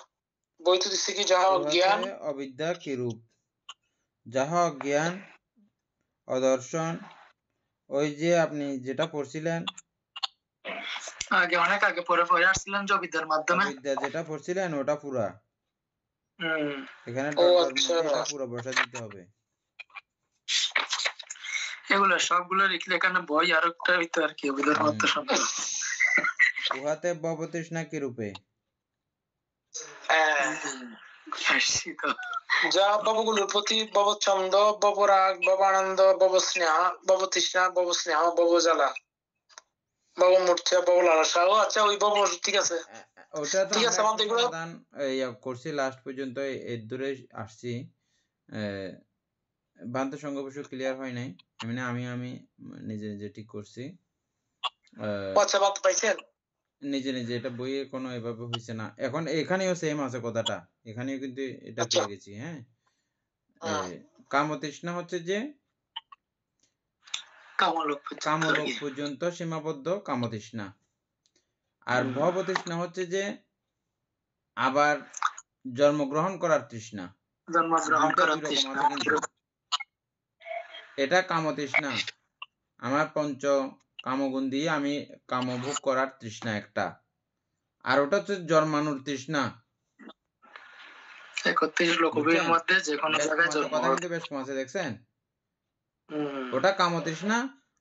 বইতে দিচ্ছে কি, যাহা অজ্ঞান, অবিদ্যা কি রূপ, যাহা অজ্ঞান, অদর্শন, ওই যে আপনি যেটা পড়ছিলেন আগে, অনেক আগে পড়ে আসছিলাম যে অবিদ্যার মাধ্যমে, অবিদ্যা যেটা পড়ছিলেন ওটা পুরা। এখানে এটা পুরো বসা দিতে হবে। এগুলো সবগুলো লিখলে এখানে বই আর একটা হইতো আর কি, অবিদ্যার মাত্র শব্দ। উহাতে ভবতৃষ্ণা কি রূপে, যা ভবগুলোর প্রতি ভবচ্ছন্দ, ভবরাগ, ভবানন্দ, ভবস্নেহ, ভবতৃষ্ণা, ভবস্নেহ, ভবজ্বালা। বাবু মূর্ছা, বাবু লালসা। ও আচ্ছা, ওই বাবু, ঠিক আছে। ওটা তো ঠিক আমরা আছে, একটা আমাদের এগুলো সমাধান করছি লাস্ট পর্যন্ত, এর দূরে আসছি। ভ্রান্ত সংঘর্ষ ক্লিয়ার হয় নাই, এমনি আমি নিজে নিজে ঠিক করছি। আচ্ছা, বাদ পাইছেন? নিজে নিজে এটা বইয়ে কোনো এভাবে হইছে না। এখন এখানেও সেম আছে কথাটা, এখানেও কিন্তু এটা আচ্ছা। পেয়ে গেছি। হ্যাঁ, কাম ও তৃষ্ণা হচ্ছে যে কামলোক পর্যন্ত সীমাবদ্ধ কামতৃষ্ণা, আর ভব তৃষ্ণা হচ্ছে যে আবার জন্মগ্রহণ করার তৃষ্ণা। জন্মগ্রহণ দুইটা করার দুই রকম তৃষ্ণা। আছে কিন্তু। এটা কামতৃষ্ণা, আমার পঞ্চ কামগুণ দিয়ে আমি কামভোগ করার তৃষ্ণা একটা, আর ওটা হচ্ছে জন্মানোর তৃষ্ণা। 31 লোকবীর বুঝছেন? মধ্যে যে কোনো বেশ জায়গায় কম আছে, জন্ম কথা হবে। কিন্তু বেশ কম আছে, দেখছেন? হুম। ওটা কামতৃষ্ণা,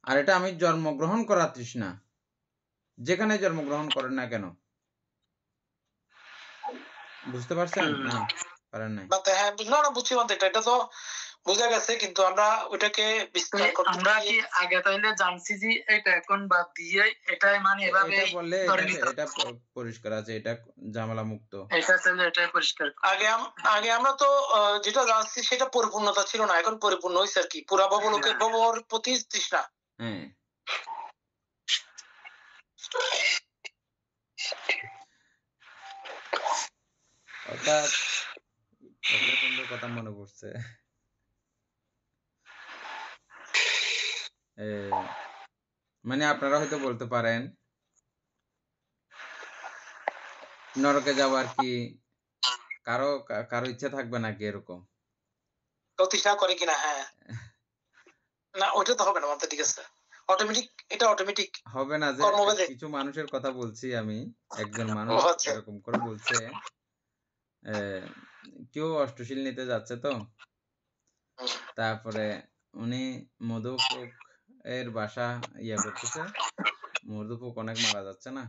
আর এটা আমি জন্মগ্রহণ করার তৃষ্ণা, যেখানে জন্মগ্রহণ করেন না কেন। বুঝতে পারছেন? হুম। না পারেন নাই? হ্যাঁ, না বুঝছি বাদ, এটা তো বোঝা গেছে, কিন্তু আমরা ওইটাকে বিস্তার করতে আমরা কি আগে তাইলে জানছি যে এটা এখন বাদ দিয়ে এটাই মানে এভাবে এটা বললে ধরে নিতে এটা পরিষ্কার আছে, এটা ঝামেলা মুক্ত। এটা তাহলে এটাই পরিষ্কার। আগে আমরা তো যেটা জানছি সেটা পরিপূর্ণতা ছিল না, এখন পরিপূর্ণ হয়েছে আর কি, পুরা ভবলোকে ভবর প্রতি তৃষ্ণা। হ্যাঁ, অর্থাৎ একটা সুন্দর কথা মনে পড়ছে। মানে আপনারা হয়তো বলতে পারেন নরকে যাওয়ার কি কারো ইচ্ছা থাকবে নাকি এরকম? তৃষ্ণা করে কিনা? হ্যাঁ, না ওইটা তো হবে না মানতে, ঠিক আছে, অটোমেটিক, এটা অটোমেটিক হবে না, যে কর্মভেদে। কিছু মানুষের কথা বলছি আমি। একজন ও মানুষ আচ্ছা। এরকম করে বলছে, কেউ অষ্টশীল নিতে যাচ্ছে তো, তারপরে উনি মধুপোক এর বাসা করতেছে, মধুপোক অনেক মারা যাচ্ছে না,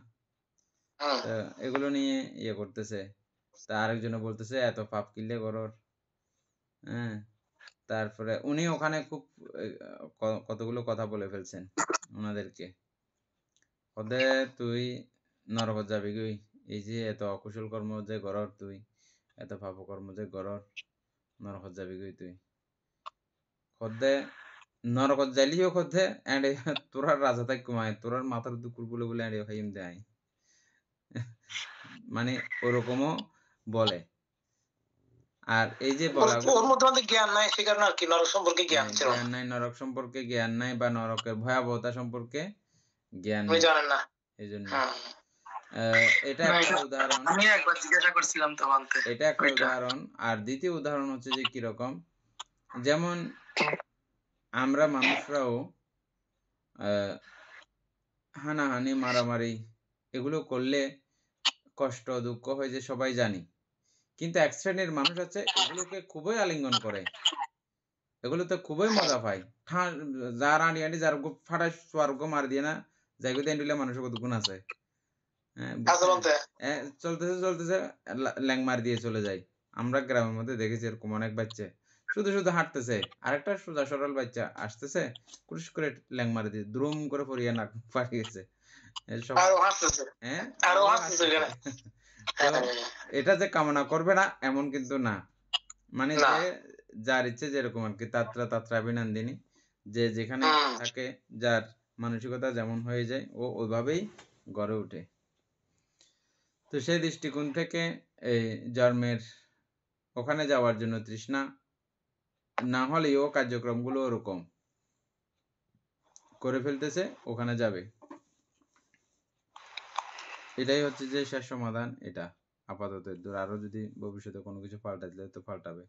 তো এগুলো নিয়ে করতেছে। তা আরেকজনে বলতেছে এত পাপ কিনলে গরর। হ্যাঁ, তারপরে উনি ওখানে খুব কতগুলো কথা বলে ফেলছেন ওনাদেরকে। ওদে তুই নরকত যাবি গই, এই যে এত অকুশল কর্ম যে গরর, তুই এত পাপ কর্ম যে গরর, নরকত যাবি গই তুই। খদ্দে নরকত যাইলিও খদ্দে এন্ড তোরার রাজা তাই কমায়, তোরার মাথার দুকুর বলে বলে এন্ড খাইম দেয়। মানে ওরকমও বলে। আর এই যে বলাগুলো, ওর মধ্যে আমাদের জ্ঞান নাই, সে কারণে আর কি নরক সম্পর্কে জ্ঞান ছিল জ্ঞান না, নাই, নরক সম্পর্কে জ্ঞান নাই, বা নরকের ভয়াবহতা সম্পর্কে জ্ঞান উনি নাই, জানেন না। এই জন্য। এটা না, একটা এটা উদাহরণ, আমি একবার জিজ্ঞাসা করছিলাম তো বলতে এটা একটা ওইটা। উদাহরণ। আর দ্বিতীয় উদাহরণ হচ্ছে যে কিরকম, যেমন আমরা মানুষরাও হানাহানি, মারামারি এগুলো করলে কষ্ট দুঃখ হয় যে সবাই জানি, কিন্তু এক শ্রেণীর মানুষ আছে এগুলোকে খুবই আলিঙ্গন করে, এগুলোতে খুবই মজা পায়। যার আঁটি আঁটি যার ফাটাই স্বর্গ মার দিয়ে না যাইগো দেন দিলে মানুষের কত গুণ আছে। হ্যাঁ, আছে বুঝছেন? বলতে। চলতেছে চলতেছে ল্যাং মার দিয়ে চলে যায়। আমরা গ্রামের মধ্যে দেখেছি এরকম অনেক বাচ্চা শুধু শুধু হাঁটতেছে, আরেকটা সোজা সরল বাচ্চা আসতেছে, কুরুস করে ল্যাং মার দিয়ে দ্রুম করে পড়িয়ে নাক ফাটিয়েছে। সব আরো হাসতেছে, হ্যাঁ, আরো আরো হাসতেছে হাসতেছে। এখানে। তো হ্যাঁ, এটা যে কামনা করবে না এমন কিন্তু না, মানে না। যে যার ইচ্ছে যেরকম আর কি, তাত্রা তাত্রা অভিনন্দিনী, যে যেখানে থাকে, যার মানসিকতা যেমন হয়ে যায় ও ওইভাবেই গড়ে ওঠে। তো সেই দৃষ্টিকোণ থেকে এই জন্মের ওখানে যাওয়ার জন্য তৃষ্ণা না হলেও কার্যক্রমগুলো ওরকম করে ফেলতেছে, ওখানে যাবে। এটাই হচ্ছে যে শেষ সমাধান, এটা আপাতত দূর, আরো যদি ভবিষ্যতে কোনো কিছু পাল্টাতে তো পাল্টাবে।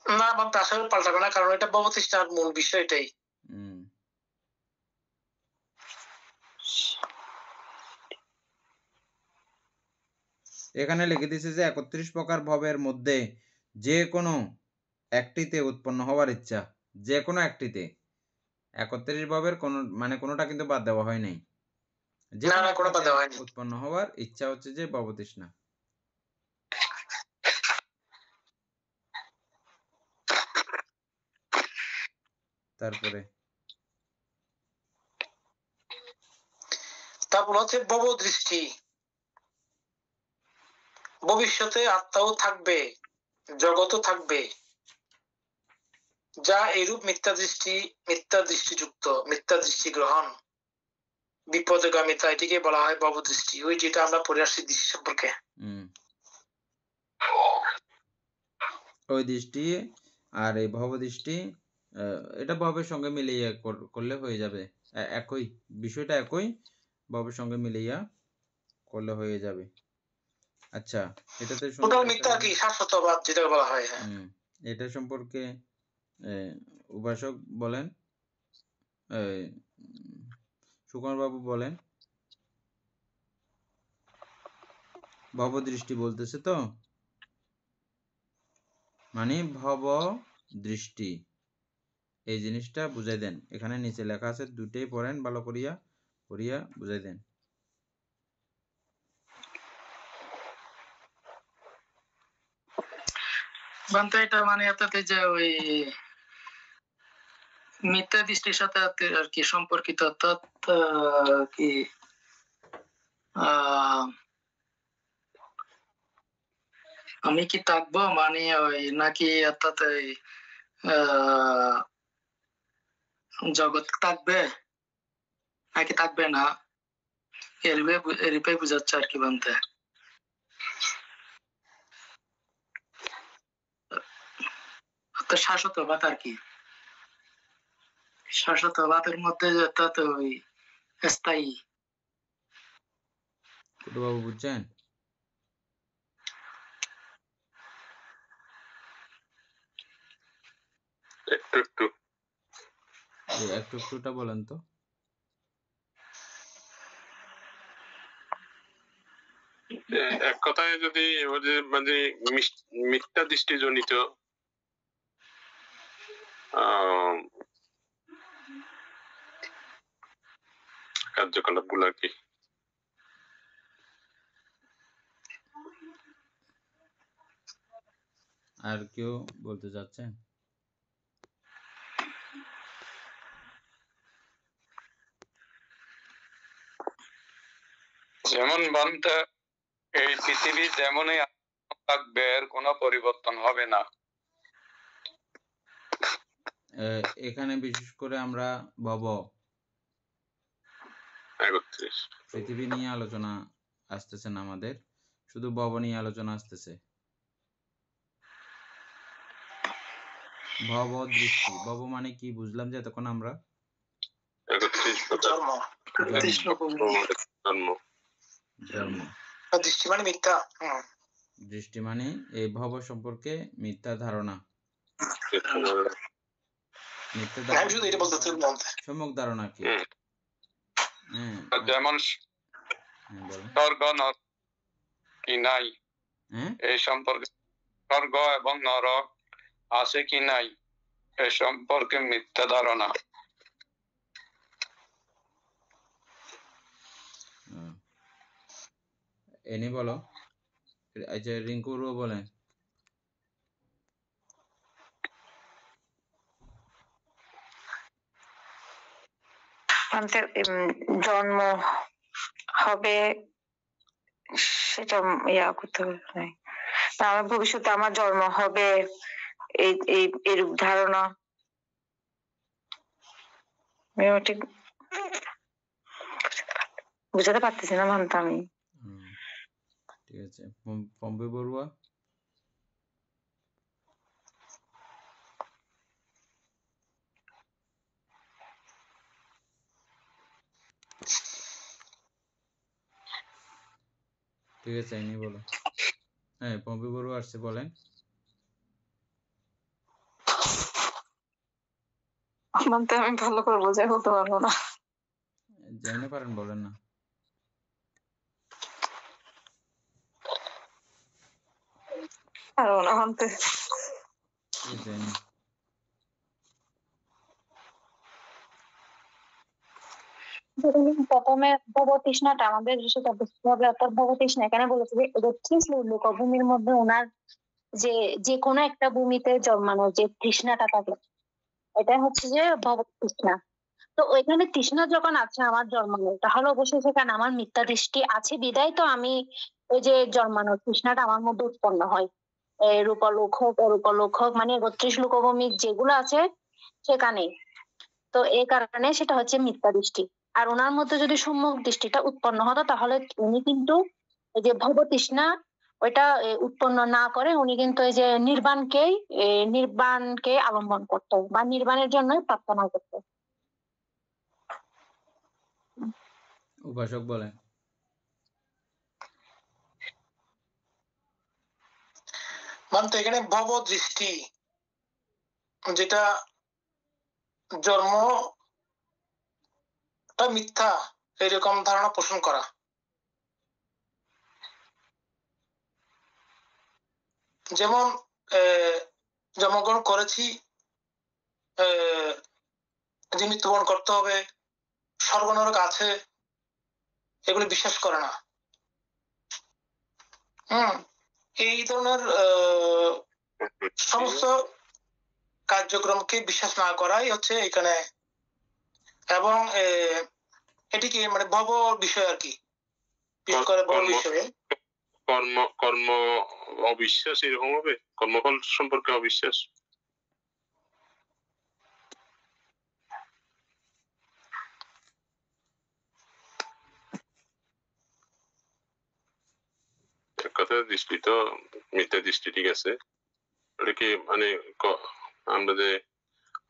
না বাবা, আসলে পাল্টাবে না, কারণ এটা ভবতৃষ্ণার মূল বিষয় এটাই। এখানে লিখে দিয়েছে যে 31 প্রকার ভবের মধ্যে যে কোনো একটিতে উৎপন্ন হওয়ার ইচ্ছা, যে কোনো একটিতে, 31 ভবের কোন মানে কোনোটা কিন্তু বাদ দেওয়া হয় নাই, যে না কোনো না, কোনো একটিতে বাধা হয়নি। উৎপন্ন হওয়ার ইচ্ছা হচ্ছে যে ভবতৃষ্ণা। তারপরে তারপর হচ্ছে ভব দৃষ্টি, ভবিষ্যতে আত্মাও থাকবে, জগতও থাকবে, যা এরূপ মিথ্যা দৃষ্টিযুক্ত, মিথ্যা দৃষ্টি গ্রহণ, বিপদগামিতা, এটিকে বলা হয় ভব দৃষ্টি। ওই যেটা আমরা পড়ে আসছি দৃষ্টি সম্পর্কে। ওই দৃষ্টি আর এই ভব দৃষ্টি, এটা ভবের সঙ্গে মিলিয়ে করলে হয়ে যাবে, একই বিষয়টা, একই ভবের সঙ্গে মিলিয়ে করলে হয়ে যাবে। আচ্ছা, এটাতে টোটাল মিথ্যা কি শাশ্বতবাদ যেটা বলা হয়। এটা সম্পর্কে উপাসক বলেন, সুকুমার বাবু বলেন। ভব দৃষ্টি বলতেছে তো, মানে ভব দৃষ্টি, এই জিনিসটা বুঝাই দেন। এখানে নিচে লেখা আছে, দুটেই পড়েন ভালো করিয়া, পড়িয়া বুঝাই দেন। বান্তে এটা মানে এটাতে যে ওই মিথ্যা দৃষ্টির সাথে আর কি সম্পর্কিত, অর্থাৎ কি আমি কি থাকবো মানে ওই নাকি, অর্থাৎ জগৎ থাকবে নাকি থাকবে না, এরূপে বুঝাচ্ছে আর কি বান্তে। শাশ্বতবাদ আর কি, শাশ্বতবাদের মধ্যে অর্থাৎ ওই স্থায়ী। বাবু বুঝছেন? একটু একটুটা বলেন তো। এক কথায় যদি মানে মিথ্যা দৃষ্টিজনিত কার্যকলাপ গুলা কি? আর কেউ বলতে চাচ্ছেন? যেমন বান্তে এই পৃথিবী যেমনই থাকবে, এর কোনো পরিবর্তন হবে না। এখানে বিশেষ করে আমরা ভব পৃথিবী নিয়ে আলোচনা আসতেছে না, আমাদের শুধু ভব নিয়ে আলোচনা আসতেছে। ভব দৃষ্টি, ভব মানে কি বুঝলাম যে এতক্ষণ আমরা? দৃষ্টি মানে মিথ্যা, দৃষ্টি মানে এই ভব সম্পর্কে মিথ্যা ধারণা, সম্যক ধারণা কি? যেমন স্বর্গ নরক কি নাই এই সম্পর্কে, স্বর্গ এবং নরক আছে কি নাই এ সম্পর্কে মিথ্যা ধারণা। এনি বলো। আচ্ছা, রিঙ্কুরও বলেন। জন্ম হবে সেটা করতে হবে, আমার ভবিষ্যতে আমার জন্ম হবে, এরূপ ধারণা ঠিক বুঝাতে পারতেছি না মানতে আমি। ঠিক আছে, পম্পি বড়ুয়া। ঠিক আছে, এনি বলো। হ্যাঁ, পম্পি বড়ুয়া আসছে, বলেন। মানতে আমি ভালো করে বোঝাই বলতে পারবো না। জানি পারেন, বলেন না। পারবো না মানতে। প্রথমে ভবতৃষ্ণাটা আমাদের সেটা বুঝতে হবে, অর্থাৎ ভবতৃষ্ণা এখানে বলেছে যে লোকভূমির মধ্যে ওনার যে কোনো একটা ভূমিতে জন্মানোর যে তৃষ্ণাটা থাকে, এটা হচ্ছে যে ভবতৃষ্ণা। তো তো ওইখানে তৃষ্ণা যখন আছে আমার জন্মানো, তাহলে অবশ্যই সেখানে আমার মিথ্যা দৃষ্টি আছে বিদায় তো আমি ওই যে জন্মানোর তৃষ্ণাটা আমার মধ্যে উৎপন্ন হয়। রূপলোক হোক, অরূপলোক হোক, মানে ৩২ লোকভূমিক যেগুলো আছে সেখানে। তো এই কারণে সেটা হচ্ছে মিথ্যা দৃষ্টি। আর ওনার মধ্যে যদি সম্যক দৃষ্টিটা উৎপন্ন হতো, তাহলে উনি কিন্তু এই যে ভব তৃষ্ণা ওইটা উৎপন্ন না করে উনি কিন্তু এই যে নির্বাণকে অবলম্বন করতো বা নির্বাণের জন্য প্রার্থনা করতো। উপাসক বলেন। মানে এখানে ভব দৃষ্টি যেটা জন্মটা মিথ্যা এরকম ধারণা পোষণ করা। যেমন জন্মগ্রহণ করেছি, যে মৃত্যুবরণ করতে হবে, স্বর্গ নরক আছে, এগুলো বিশ্বাস করে না। এই ধরনের সমস্ত কার্যক্রমকে বিশ্বাস না করাই হচ্ছে এখানে, এবং এটিকে মানে ভব বিষয় আর কি, বিশেষ করে ভব বিষয়ে কর্ম অবিশ্বাস এরকম হবে, কর্মফল সম্পর্কে অবিশ্বাস। এক কথায় দৃষ্টি তো মিথ্যা দৃষ্টি, ঠিক আছে। ওটা কি মানে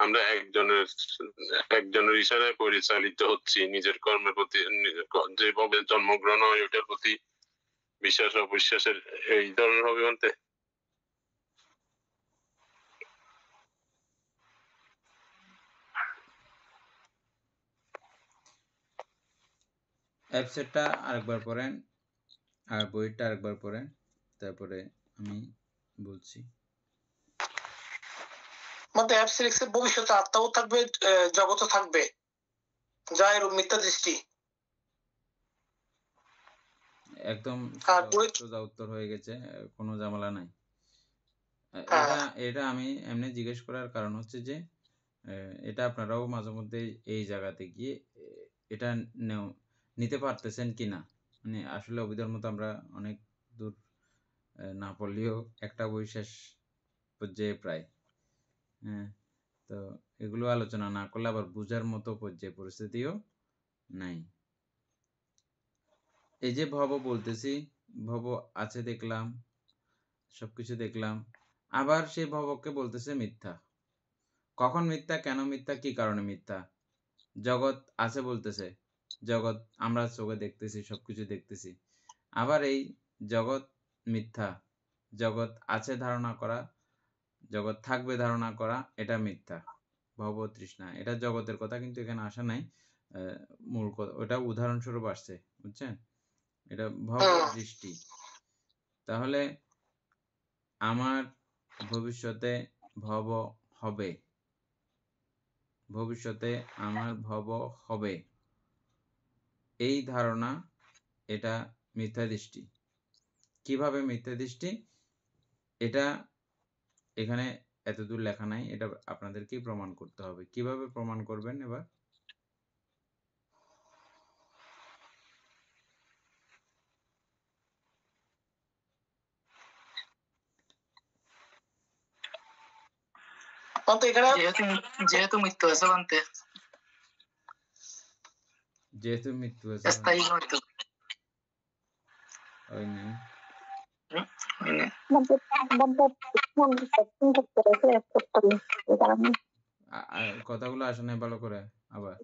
আমরা একজনের ইশারায় পরিচালিত হচ্ছি, নিজের কর্মের প্রতি যেভাবে জন্মগ্রহণ হয় ওটার প্রতি বিশ্বাস অবিশ্বাসের এই ধরনের হবে বলতে। অ্যাবসেটটা আরেকবার পড়েন আর বইটা আরেকবার পড়েন, তারপরে আমি বলছি। মধ্যে ভবিষ্যতে আত্মাও থাকবে, জগৎও থাকবে, যা এর মিথ্যা দৃষ্টি। একদম সোজা উত্তর হয়ে গেছে, কোনো ঝামেলা নাই। এটা আমি এমনি জিজ্ঞেস করার কারণ হচ্ছে যে এটা আপনারাও মাঝে মধ্যে এই জায়গাতে গিয়ে এটা নিতে পারতেছেন কিনা, মানে আসলে অভিধর্ম তো আমরা অনেক দূর না পড়লেও একটা বই শেষ পর্যায়ে প্রায়। হ্যাঁ, তো এগুলো আলোচনা না করলে আবার বুঝার মতো পর্যায়ে পরিস্থিতিও নাই। এই যে ভব বলতেছি, ভব আছে দেখলাম, সবকিছু দেখলাম, আবার সেই ভবকে বলতেছে মিথ্যা। কখন মিথ্যা, কেন মিথ্যা, কি কারণে মিথ্যা? জগৎ আছে বলতেছে, জগৎ আমরা চোখে দেখতেছি, সবকিছু দেখতেছি, আবার এই জগৎ মিথ্যা, জগৎ আছে ধারণা করা, জগৎ থাকবে ধারণা করা, এটা মিথ্যা। ভব তৃষ্ণা, এটা জগতের কথা কিন্তু এখানে আসা নাই, মূল কথা ওটা উদাহরণস্বরূপ আসছে, বুঝছেন? এটা ভব দৃষ্টি। তাহলে আমার ভবিষ্যতে ভব হবে, ভবিষ্যতে আমার ভব হবে, এই ধারণা, এটা মিথ্যা দৃষ্টি। কিভাবে মিথ্যা দৃষ্টি, এটা এখানে এতদূর লেখা নাই, এটা আপনাদেরকেই প্রমাণ করতে হবে। কিভাবে প্রমাণ করবেন এবার? যেহেতু মৃত্যু আছে বলতে, যেহেতু মৃত্যু আছে স্থায়ী মৃত্যু ওই নাই, কথাগুলো আসে নাই ভালো করে, আবার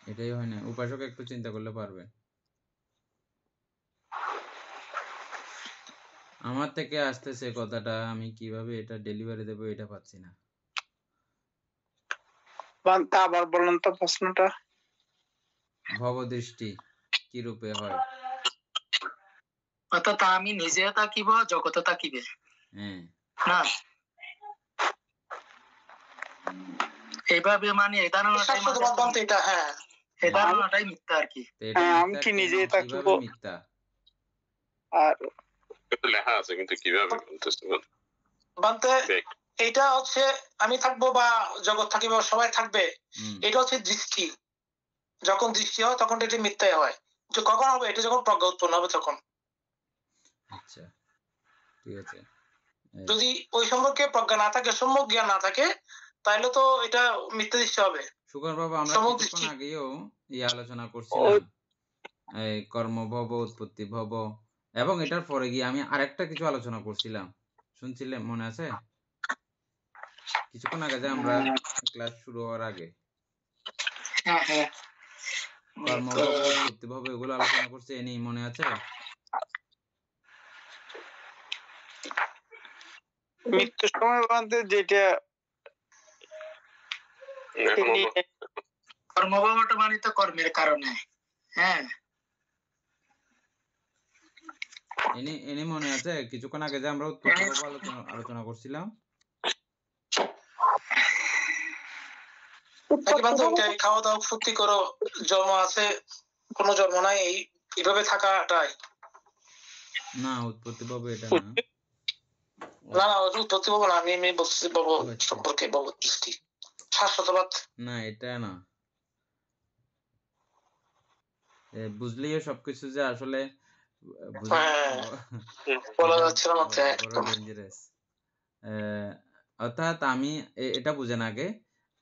এটাই হয় না। উপাসক একটু চিন্তা করলে পারবে। আমার থেকে আসতেছে কথাটা, আমি কিভাবে এটা ডেলিভারি দেবো এটা পাচ্ছি না। আবার বলুন তো প্রশ্নটা। ভবদৃষ্টি কি রূপে হয়? অর্থাৎ আমি নিজে থাকিব, জগতে থাকিবে। হ্যাঁ, না এইভাবে মানে এই ধারণাটাই মিথ্যা আর কি। আমি কি নিজে থাকিব? মিথ্যা আর কিন্তু লেখা আছে, কিন্তু কিভাবে বলতেছে বানতে এটা হচ্ছে আমি থাকবো বা জগৎ থাকিবে বা সবাই থাকবে, এটা হচ্ছে দৃষ্টি। যখন দৃষ্টি হয় তখন এটা মিথ্যাই হয়। যে কখন হবে? এটা যখন প্রজ্ঞা উৎপন্ন হবে তখন। আচ্ছা ঠিক আছে। যদি ওই সম্পর্কে প্রজ্ঞা না থাকে, সম্যক জ্ঞান না থাকে, তাহলে তো এটা মিথ্যা দৃষ্টি হবে। সুকর বাবা, আমরা সম্যক কিছুক্ষণ দৃষ্টি আগেও আলোচনা করছিলাম এই কর্মভব, উৎপত্তি ভব, এবং এটার পরে গিয়ে আমি আরেকটা কিছু আলোচনা করছিলাম, শুনছিলেন? মনে আছে? কিছুক্ষণ আগে যে আমরা ক্লাস শুরু হওয়ার আগে কর্মভব, উৎপত্তি ভব এগুলো আলোচনা করছি, এনি মনে আছে? মৃত্যুর সময় বলতে যেটা কর্মভাবটা মানে তো কর্মের কারণে। হ্যাঁ, এনি মনে আছে? কিছুক্ষণ আগে যে আমরা উৎপত্তি ভব আলোচনা করছিলাম। খাওয়া দাওয়া ফুর্তি করো, জন্ম আছে কোনো জন্ম নাই, এইভাবে থাকাটাই। না, উৎপত্তি ভব এটা না। না না, উৎপত্তি ভব না, আমি বলছি ভব সম্পর্কে, ভব দৃষ্টি, শাশ্বতবাদ। না, এটা না। বুঝলিও সবকিছু যে আসলে বলা যাচ্ছে না মাত্র ডেঞ্জারাস। অর্থাৎ আমি এটা বুঝেন আগে,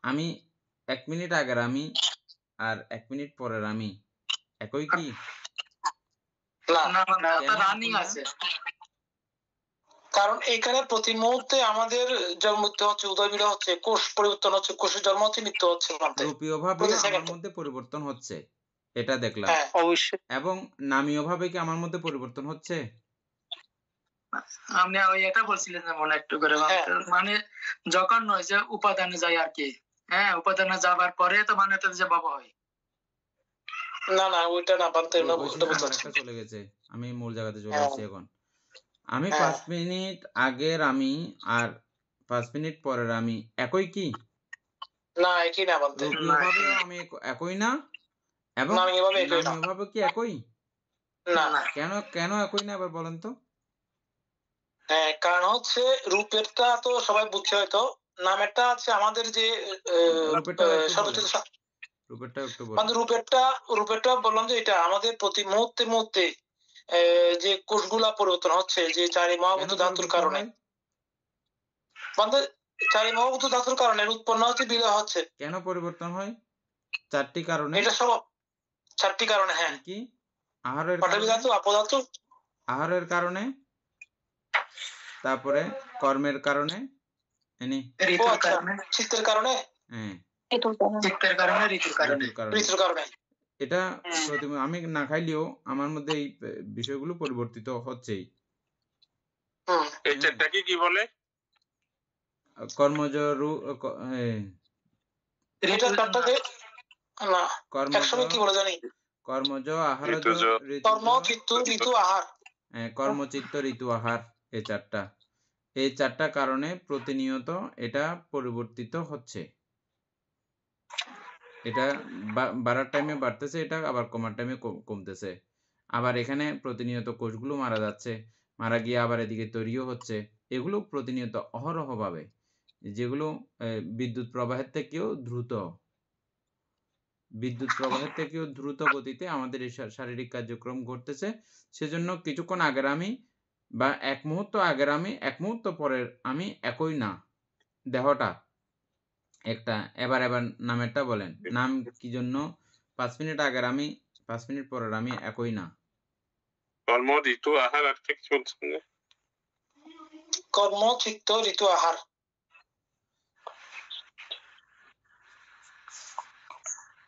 আমি 1 মিনিট আগের আমি আর 1 মিনিট পরের আমি একই কি? রানিং আছে। কারণ এখানে প্রতি মুহূর্তে আমাদের জন্ম হচ্ছে, উদয় বিলয় হচ্ছে, কোষ পরিবর্তন হচ্ছে, কোষের জন্ম হচ্ছে, মৃত্যু হচ্ছে। রূপীয় ভাবে আমার মধ্যে পরিবর্তন হচ্ছে, এটা দেখলাম। অবশ্যই। এবং নামীয় ভাবে কি আমার মধ্যে পরিবর্তন হচ্ছে? আপনি ওই এটা বলছিলেন যে মনে একটু করে, মানে যখন নয় যে উপাদানে যায় আর কি। হ্যাঁ, উপাদানে যাবার পরে তো মানে তো যে বাবা হয়। না না, ওইটা না, বানতে না, চলে গেছে। আমি মূল জায়গাতে চলে আসছি এখন। আমি 5 মিনিট আগের আমি আর 5 মিনিট পরের আমি একই কি? না, একই না বানতে। রূপীয় ভাবেও আমি একই না, এবং নামীয় ভাবে কি একই? না না। কেন একই না, এবার বলেন তো? হ্যাঁ, কারণ হচ্ছে রূপেরটা তো সবাই বুঝছে হয়তো, নামেরটা আছে আমাদের যে রূপেরটা বললাম যে এটা আমাদের প্রতি মুহূর্তে মুহূর্তে যে কোষগুলা পরিবর্তন হচ্ছে, যে চারি মহাভূত ধাতুর কারণে, চারি মহাভূত ধাতুর কারণে উৎপন্ন হচ্ছে, বিলয় হচ্ছে। কেন পরিবর্তন হয়? 4টি কারণে। এটা সব 4টি কারণে। হ্যাঁ, কি? আহারের পাটবী ধাতু, অপধাতু, আহারের কারণে, তারপরে কর্মের কারণে, চিত্তের কারণে, ঋতুর কারণে। এটা আমি না খাইলেও আমার মধ্যে এই বিষয়গুলো পরিবর্তিত হচ্ছেই। এই চারটাকে কি বলে? কর্মজ, কর্মজ, আহারজ, কর্মচিত্ত, ঋতু, আহার, এই চারটা কারণে প্রতিনিয়ত এটা পরিবর্তিত হচ্ছে। এটা বাড়ার টাইমে বাড়তেছে, এটা আবার কমার টাইমে কমতেছে। আবার এখানে প্রতিনিয়ত কোষগুলো মারা যাচ্ছে, মারা গিয়ে আবার এদিকে তৈরিও হচ্ছে। এগুলো প্রতিনিয়ত অহরহ ভাবে, যেগুলো বিদ্যুৎ প্রবাহের থেকেও দ্রুত গতিতে আমাদের এই শারীরিক কার্যক্রম ঘটতেছে। সেজন্য কিছুক্ষণ আগের আমি বা 1 মুহূর্ত আগের আমি 1 মুহূর্ত পরের আমি একই না, দেহটা একটা। এবার নামেরটা বলেন, নাম কি জন্য 5 মিনিট আগের আমি 5 মিনিট পরের আমি একই না? কর্ম, ঋতু, আহার, আর কি বলছেন? কর্ম, চিত্ত, ঋতু, আহার।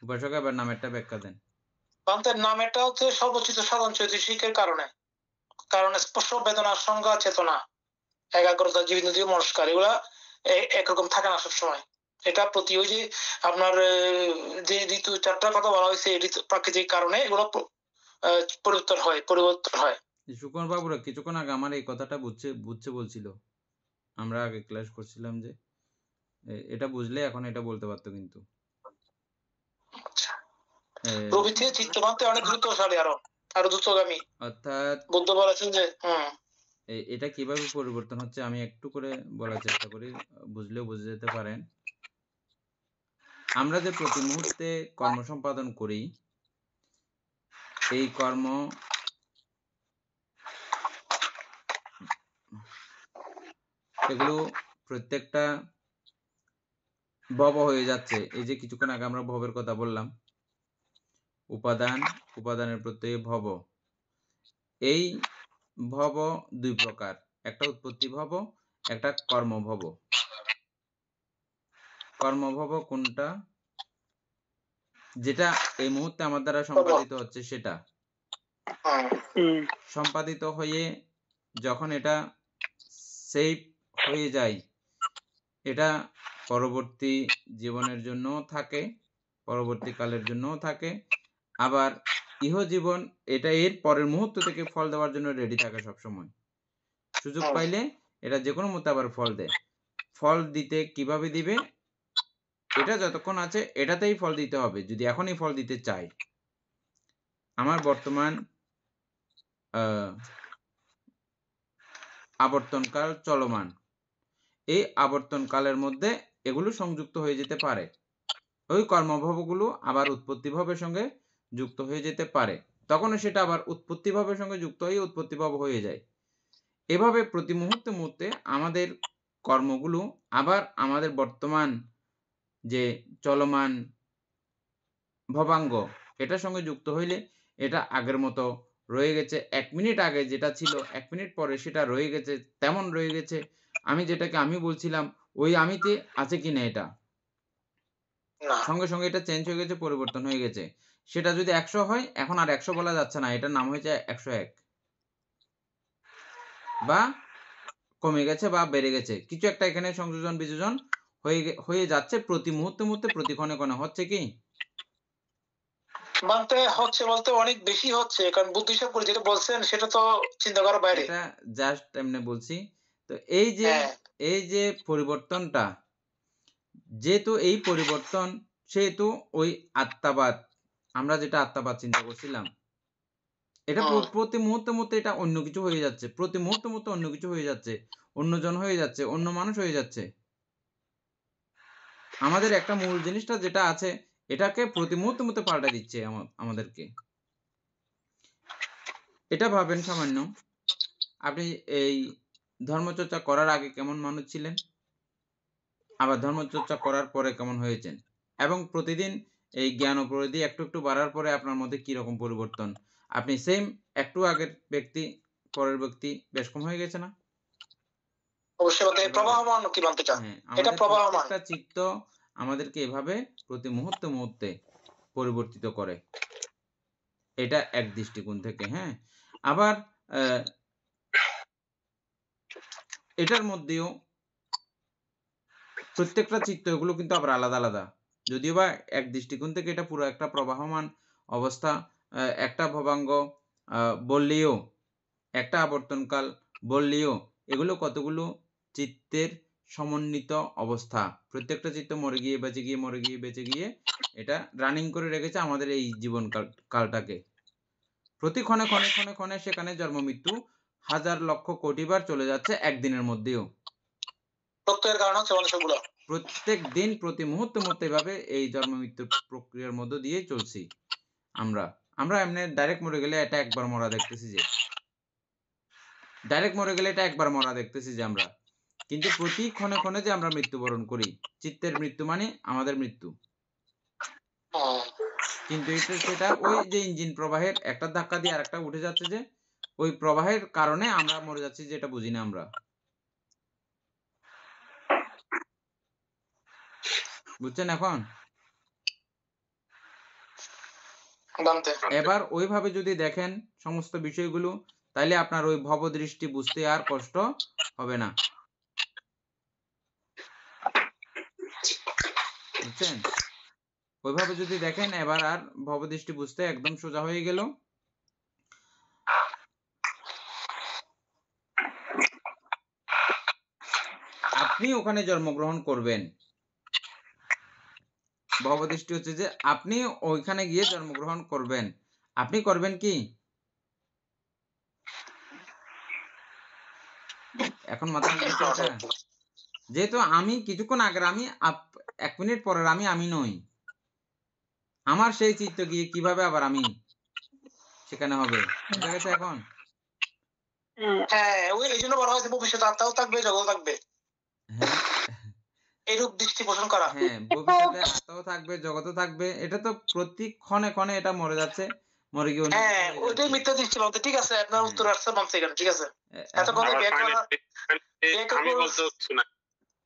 উপাসক, এবার নামেরটা ব্যাখ্যা দেন। নামেরটা হচ্ছে সর্বচিত্ত সাধন চৈতসিকের কারণে, স্পর্শ, বেদনা, সংজ্ঞা, চেতনা, একাগ্রতা, জীবনেন্দ্রিয়, মনস্কার, এগুলা একরকম থাকে না সবসময়। এটা প্রতি ওই যে আপনার যে ঋতু 4টার কথা বলা হয়েছে, প্রাকৃতিক কারণে এগুলো পরিবর্তন হয়। সুকন বাবুরা কিছুক্ষণ আগে আমার এই কথাটা বুঝছে বলছিল, আমরা আগে ক্লাস করছিলাম যে এটা বুঝলে এখন এটা বলতে পারতো। কিন্তু প্রবৃত্তি চিত্তমাত্রে অনেক দ্রুতশালী, আরো আরো দ্রুতগামী। অর্থাৎ বুদ্ধ বলেছেন যে এটা কিভাবে পরিবর্তন হচ্ছে আমি একটু করে বলার চেষ্টা করি, বুঝলেও বুঝে যেতে পারেন। আমরা যে প্রতি মুহূর্তে কর্ম সম্পাদন করি, এই কর্ম এগুলো প্রত্যেকটা ভব হয়ে যাচ্ছে। এই যে কিছুক্ষণ আগে আমরা ভবের কথা বললাম, উপাদানের প্রত্যয়ে ভব। এই ভব দুই প্রকার, একটা উৎপত্তি ভব, একটা কর্মভব। কর্মভব কোনটা? যেটা এই মুহূর্তে আমার দ্বারা সম্পাদিত হচ্ছে সেটা সম্পাদিত হয়ে যখন এটা সেভ হয়ে যায়, এটা পরবর্তী জীবনের জন্য থাকে, পরবর্তী কালের জন্য থাকে, আবার ইহজীবন এটা এর পরের মুহূর্ত থেকে ফল দেওয়ার জন্য রেডি থাকে সব সময়। সুযোগ পাইলে এটা যে কোনো মতে আবার ফল দেয়। ফল দিতে কিভাবে দিবে? এটা যতক্ষণ আছে এটাতেই ফল দিতে হবে, যদি এখনই ফল দিতে চাই। আমার বর্তমান আবর্তনকাল চলমান, এই আবর্তনকালের মধ্যে এগুলো সংযুক্ত হয়ে যেতে পারে। ওই কর্মভবগুলো আবার উৎপত্তিভবের সঙ্গে যুক্ত হয়ে যেতে পারে, তখনও সেটা আবার উৎপত্তিভবের সঙ্গে যুক্ত হয়ে উৎপত্তিভব হয়ে যায়। এভাবে প্রতি মুহূর্তে মুহূর্তে আমাদের কর্মগুলো আবার আমাদের বর্তমান যে চলমান ভবাঙ্গ এটার সঙ্গে যুক্ত হইলে এটা আগের মতো রয়ে গেছে। 1 মিনিট আগে যেটা ছিল 1 মিনিট পরে সেটা রয়ে গেছে, তেমন রয়ে গেছে। আমি যেটাকে আমি বলছিলাম ওই আমিতে আছে কিনা এটা সঙ্গে সঙ্গে এটা চেঞ্জ হয়ে গেছে, পরিবর্তন হয়ে গেছে। সেটা যদি 100 হয় এখন আর 100 বলা যাচ্ছে না, এটার নাম হয়েছে 101, বা কমে গেছে বা বেড়ে গেছে, কিছু একটা এখানে সংযোজন বিযোজন হয়ে যাচ্ছে প্রতি মুহূর্তে মুহূর্তে, প্রতি ক্ষণে ক্ষণে। হচ্ছে কি মানতে হচ্ছে বলতে অনেক বেশি হচ্ছে, কারণ বুদ্ধি সব করে যেটা বলছেন সেটা তো চিন্তা করার বাইরে। এটা জাস্ট এমনি বলছি। তো এই যে পরিবর্তনটা, যেহেতু এই পরিবর্তন, সেহেতু ওই আত্মাবাদ, আমরা যেটা আত্মাবাদ চিন্তা করছিলাম, এটা প্রতি মুহূর্তে মুহূর্তে এটা অন্য কিছু হয়ে যাচ্ছে, প্রতি মুহূর্তে মুহূর্তে অন্য কিছু হয়ে যাচ্ছে, অন্যজন হয়ে যাচ্ছে, অন্য মানুষ হয়ে যাচ্ছে। আমাদের একটা মূল জিনিসটা যেটা আছে এটাকে প্রতি মুহূর্তে মুহূর্তে পাল্টা দিচ্ছে আমাদেরকে। এটা ভাবেন সামান্য, আপনি এই ধর্মচর্চা করার আগে কেমন মানুষ ছিলেন, আবার ধর্মচর্চা করার পরে কেমন হয়েছেন, এবং প্রতিদিন এই জ্ঞান ও প্রবৃদ্ধি একটু একটু বাড়ার পরে আপনার মধ্যে কি রকম পরিবর্তন। আপনি সেম একটু আগের ব্যক্তি, পরের ব্যক্তি বেশ কম হয়ে গেছে না? অবশ্যই প্রবাহমান কি বলতে চান, এটা প্রবাহমান। একটা চিত্ত আমাদেরকে এভাবে প্রতি মুহূর্তে মুহূর্তে পরিবর্তিত করে। এটা এক দৃষ্টিকোণ থেকে। হ্যাঁ, আবার এটার মধ্যেও প্রত্যেকটা চিত্ত এগুলো কিন্তু আবার আলাদা আলাদা, যদিও বা এক দৃষ্টিকোণ থেকে এটা পুরো একটা প্রবাহমান অবস্থা। একটা ভবাঙ্গ বললেও, একটা আবর্তনকাল বললেও, এগুলো কতগুলো চিত্তের সমন্বিত অবস্থা। প্রত্যেকটা চিত্ত মরে গিয়ে বেঁচে গিয়ে, মরে গিয়ে বেঁচে গিয়ে এটা রানিং করে রেখেছে আমাদের এই জীবন কালটাকে। প্রতি ক্ষণে ক্ষণে ক্ষণে ক্ষণে সেখানে জন্ম মৃত্যু হাজার লক্ষ কোটি বার চলে যাচ্ছে একদিনের মধ্যেও। প্রত্যেক দিন প্রতি মুহূর্তে মুহূর্তে এভাবে এই জন্ম মৃত্যুর প্রক্রিয়ার মধ্য দিয়ে চলছি আমরা এমনি ডাইরেক্ট মরে গেলে এটা একবার মরা দেখতেছি, যে ডাইরেক্ট মরে গেলে এটা একবার মরা দেখতেছি যে আমরা, কিন্তু প্রতি ক্ষণে ক্ষণে যে আমরা মৃত্যুবরণ করি, চিত্তের মৃত্যু মানে আমাদের মৃত্যু। কিন্তু সেটা ওই যে ইঞ্জিন প্রবাহের একটা ধাক্কা দিয়ে আরেকটা উঠে যাচ্ছে, যে ওই প্রবাহের কারণে আমরা মরে যাচ্ছি, যেটা বুঝি না আমরা। বুঝছেন এখন? এবার ওইভাবে যদি দেখেন সমস্ত বিষয়গুলো, তাইলে আপনার ওই ভবদৃষ্টি বুঝতে আর কষ্ট হবে না। বুঝছেন? ওইভাবে যদি দেখেন এবার আর ভবদৃষ্টি বুঝতে একদম সোজা হয়ে গেল। আপনি ওখানে জন্মগ্রহণ করবেন, ভবদৃষ্টি হচ্ছে যে আপনি ওইখানে গিয়ে জন্মগ্রহণ করবেন। আপনি করবেন কি? এখন মাথায় আসছে এটা? যেহেতু আমি কিছুক্ষণ আগের আমি 1 মিনিট পরের আমি নই। আমার সেই চিত্ত গিয়ে কিভাবে আবার আমি সেখানে হবে? বুঝা গেছে এখন? হ্যাঁ, ওই এইজন্য বলা হয়েছে ভবিষ্যতে আত্মাও থাকবে, জগৎও থাকবে। হ্যাঁ। এইরূপ দৃষ্টি পোষণ করা। হ্যাঁ, ভবিষ্যতে আত্মাও থাকবে, জগৎও থাকবে। এটা তো প্রতি ক্ষণে, ক্ষণে এটা মরে যাচ্ছে। মরে গিয়ে অন্য হ্যাঁ, হয়ে ওইটাই যাচ্ছে। মিথ্যা দৃষ্টি বলতে। ঠিক আছে, আপনার উত্তর আসছে মানছি এখানে, ঠিক আছে। এত কথা আমার ব্যাখ্যা আমি বলতে কিছু না।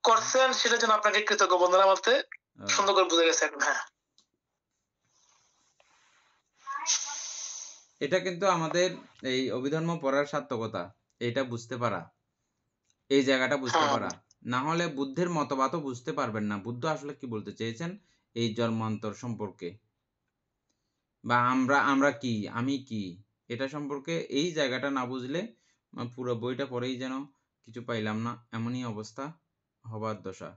করছেন, সেটার জন্য আপনাকে কৃতজ্ঞ বন্ধুরা বলতে সুন্দর করে বুঝে গেছে এখন। হ্যাঁ, এটা কিন্তু আমাদের এই অভিধর্ম পড়ার সার্থকতা। এটা বুঝতে পারা। এই জায়গাটা বুঝতে পারা। না হলে বুদ্ধের মতবাদও বুঝতে পারবেন না। বুদ্ধ আসলে কি বলতে চেয়েছেন এই জন্মান্তর সম্পর্কে। বা আমরা কি, আমি কি, এটা সম্পর্কে এই জায়গাটা না বুঝলে পুরো বইটা পড়েই যেন কিছু পাইলাম না, এমনই অবস্থা হবার দশা।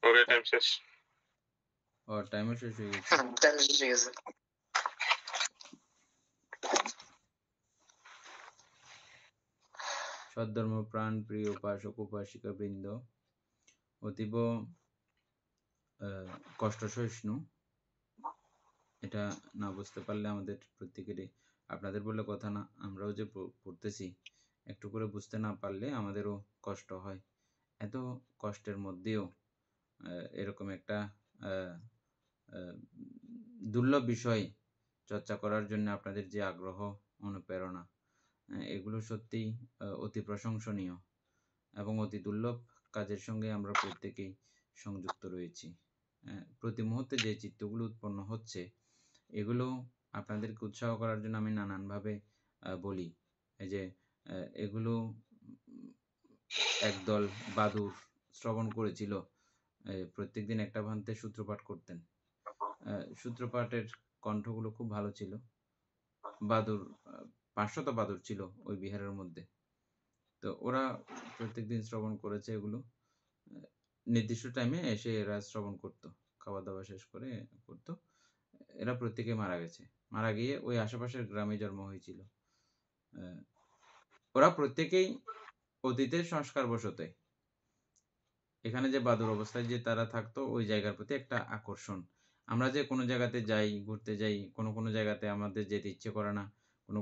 ওকে, টাইম শেষ। টাইমও শেষ হয়ে গেছে। টাইম শেষ হয়ে গেছে। সদ্ধর্ম প্রাণ প্রিয় উপাসক উপাসিকা বৃন্দ, অতীব কষ্ট সহিষ্ণু। এটা না বুঝতে পারলে আমাদের প্রত্যেকেরই, আপনাদের বলে কথা না, আমরাও যে পড়তেছি একটু করে বুঝতে না পারলে আমাদেরও কষ্ট হয়। এত কষ্টের মধ্যেও এরকম একটা দুর্লভ বিষয় চর্চা করার জন্য আপনাদের যে আগ্রহ, অনুপ্রেরণা, এগুলো সত্যিই অতি প্রশংসনীয় এবং অতি দুর্লভ কাজের সঙ্গে আমরা প্রত্যেকেই সংযুক্ত রয়েছি। প্রতি মুহূর্তে যে চিত্তগুলো উৎপন্ন হচ্ছে, এগুলো আপনাদেরকে উৎসাহ করার জন্য আমি নানানভাবে বলি। এই যে এগুলো একদল বাদুর শ্রবণ করেছিল, প্রত্যেকদিন একটা ভান্তে সূত্রপাঠ করতেন। সূত্রপাঠের কণ্ঠগুলো খুব ভালো ছিল। বাদুর 500 বাদুর ছিল ওই বিহারের মধ্যে। তো ওরা প্রত্যেকদিন শ্রবণ করেছে এগুলো। নির্দিষ্ট টাইমে এসে এরা শ্রবণ করতো, খাওয়া দাওয়া শেষ করে করতো। এরা প্রত্যেকে মারা গেছে। মারা গিয়ে ওই আশেপাশের গ্রামে জন্ম হয়েছিল। ওরা প্রত্যেকেই অতীতের সংস্কার বশতে এখানে যে বাদুর অবস্থায় যে তারা থাকতো, ওই জায়গার প্রতি একটা আকর্ষণ। আমরা যে কোনো জায়গাতে যাই, ঘুরতে যাই, কোনো জায়গাতে আমাদের যেতে ইচ্ছে করে না,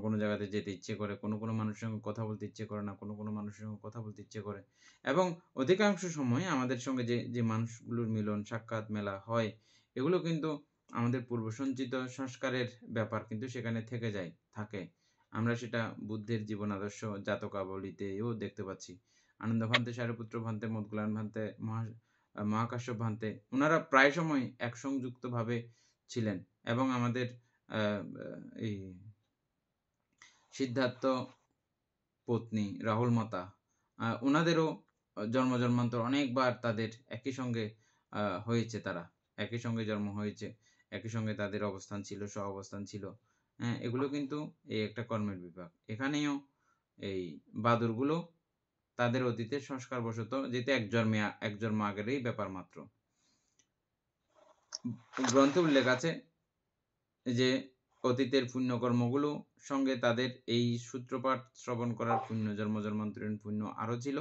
কোনো জায়গাতে যেতে ইচ্ছে করে, কোনো মানুষের সঙ্গে কথা বলতে ইচ্ছে করে না, কোনো মানুষের সঙ্গে কথা বলতে ইচ্ছে করে। এবং অধিকাংশ সময় আমাদের সঙ্গে যে মানুষগুলোর মিলন, সাক্ষাৎ, মেলা হয়, এগুলো কিন্তু আমাদের পূর্বসঞ্চিত সংস্কারের ব্যাপার কিন্তু সেখানে থেকে থাকে। আমরা সেটা বুদ্ধের জীবন আদর্শ জাতকাবলীতেও দেখতে পাচ্ছি। আনন্দ ভান্তে, সারিপুত্র ভান্তে, মোদগলান ভান্তে, মহাকাশ্যপ ভান্তে, ওনারা প্রায় সময় একসংযুক্তভাবে ছিলেন। এবং আমাদের এই সিদ্ধার্থ পত্নী রাহুল মাতা, ওনাদেরও জন্মান্তর অনেকবার তাদের একই সঙ্গে হয়েছে। তারা একই সঙ্গে জন্ম হয়েছে, একই সঙ্গে তাদের অবস্থান ছিল, সহ অবস্থান ছিল। এগুলো কিন্তু এই একটা কর্মের বিভাগ। এখানেও এই বাদুরগুলো তাদের অতীতের সংস্কার বশত, যেহেতু এক জন্ম আগেরই ব্যাপার মাত্র। গ্রন্থে উল্লেখ আছে যে অতীতের পুণ্যকর্মগুলো সঙ্গে তাদের এই সূত্রপাঠ শ্রবণ করার পুণ্য, জন্মান্তরীণ পুণ্য আরো ছিল।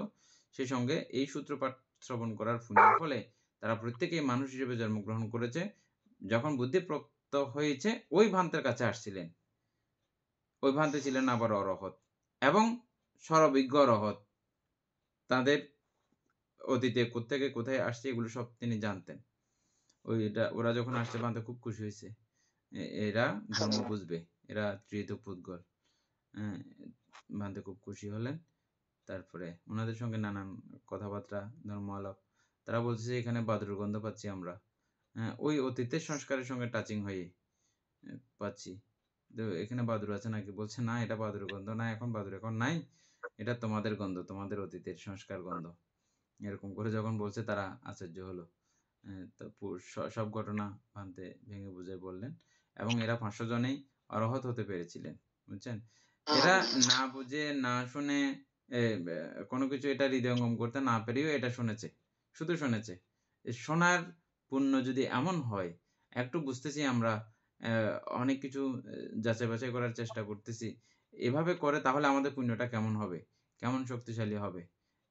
সেই সঙ্গে এই সূত্রপাঠ শ্রবণ করার পুণ্যের ফলে তারা প্রত্যেকেই মানুষ হিসেবে জন্মগ্রহণ করেছে। যখন বুদ্ধিপ্রাপ্ত হয়েছে, ওই ভান্তের কাছে আসছিলেন। ওই ভান্তে ছিলেন আবার অরহৎ এবং সর্বজ্ঞ অরহৎ। তাদের অতীতে কোত্থেকে কোথায় আসছে এগুলো সব তিনি জানতেন। ওরা যখন আসছে ভান্তে খুব খুশি হয়েছে, এরা ধর্ম বুঝবে, এরা ত্রিহিত পুদ্গল। ভান্তে খুব খুশি হলেন। তারপরে ওনাদের সঙ্গে নানান কথাবার্তা, ধর্ম আলাপ। তারা বলছে যে এখানে বাদুর গন্ধ পাচ্ছি আমরা। ওই অতীতের সংস্কারের সঙ্গে টাচিং হয়ে পাচ্ছি। তো এখানে বাদুর আছে নাকি? বলছে না, এটা বাদুর গন্ধ না, এখন বাদুর এখন নাই, এটা তোমাদের গন্ধ, তোমাদের অতীতের সংস্কার গন্ধ। এরকম করে যখন বলছে, তারা আশ্চর্য হলো। তো সব ঘটনা ভান্তে ভেঙে বুঝে বললেন। এবং এরা 500 জনেই অরহৎ হতে পেরেছিলেন, বুঝছেন? এরা না বুঝে না শুনে কোনো কিছু এটা হৃদয়ঙ্গম করতে না পেরেও এটা শুনেছে, শুধু শুনেছে। শোনার পুণ্য যদি এমন হয়, একটু বুঝতেছি আমরা অনেক কিছু যাচাই বাছাই করার চেষ্টা করতেছি, এভাবে করে তাহলে আমাদের পুণ্যটা কেমন হবে, কেমন শক্তিশালী হবে,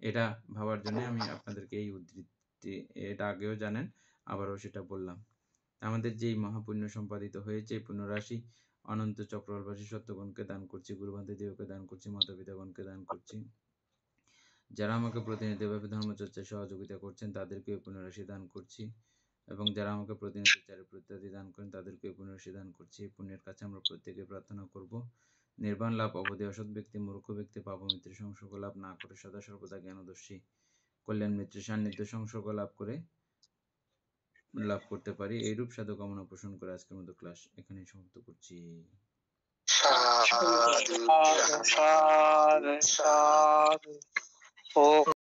এটা ভাবার জন্য আমি আপনাদেরকে এই উদ্ধৃতি, এটা আগেও জানেন, আবারও সেটা বললাম। আমাদের যেই মহাপুণ্য সম্পাদিত হয়েছে, এই পুণ্যরাশি অনন্ত চক্রবাসী সত্যগণকে দান করছি, গুরুভান্তে দেবকে দান করছি, মাতা পিতাগণকে দান করছি, যারা আমাকে প্রতিনিধিভাবে ধর্মচর্চায় সহযোগিতা করছেন তাদেরকে এই পুণ্যরাশি দান করছি, এবং যারা আমাকে প্রতিনিধি চারিত্র ইত্যাদি দান করেন তাদেরকে এই পুণ্যরাশি দান করছি। এই পুণ্যের কাছে আমরা প্রত্যেকে প্রার্থনা করব নির্বাণ লাভ, অবধি অসৎ ব্যক্তি, মূর্খ ব্যক্তি পাপমিত্রের সংসর্গ লাভ না করে সদা সর্বদা জ্ঞানদর্শী কল্যাণ মিত্রের সান্নিধ্য সংসর্গ লাভ করতে পারি। এইরূপ সাধু কামনা পোষণ করে আজকের মতো ক্লাস এখানেই সমাপ্ত করছি। সাধু সাধু সাধু। ও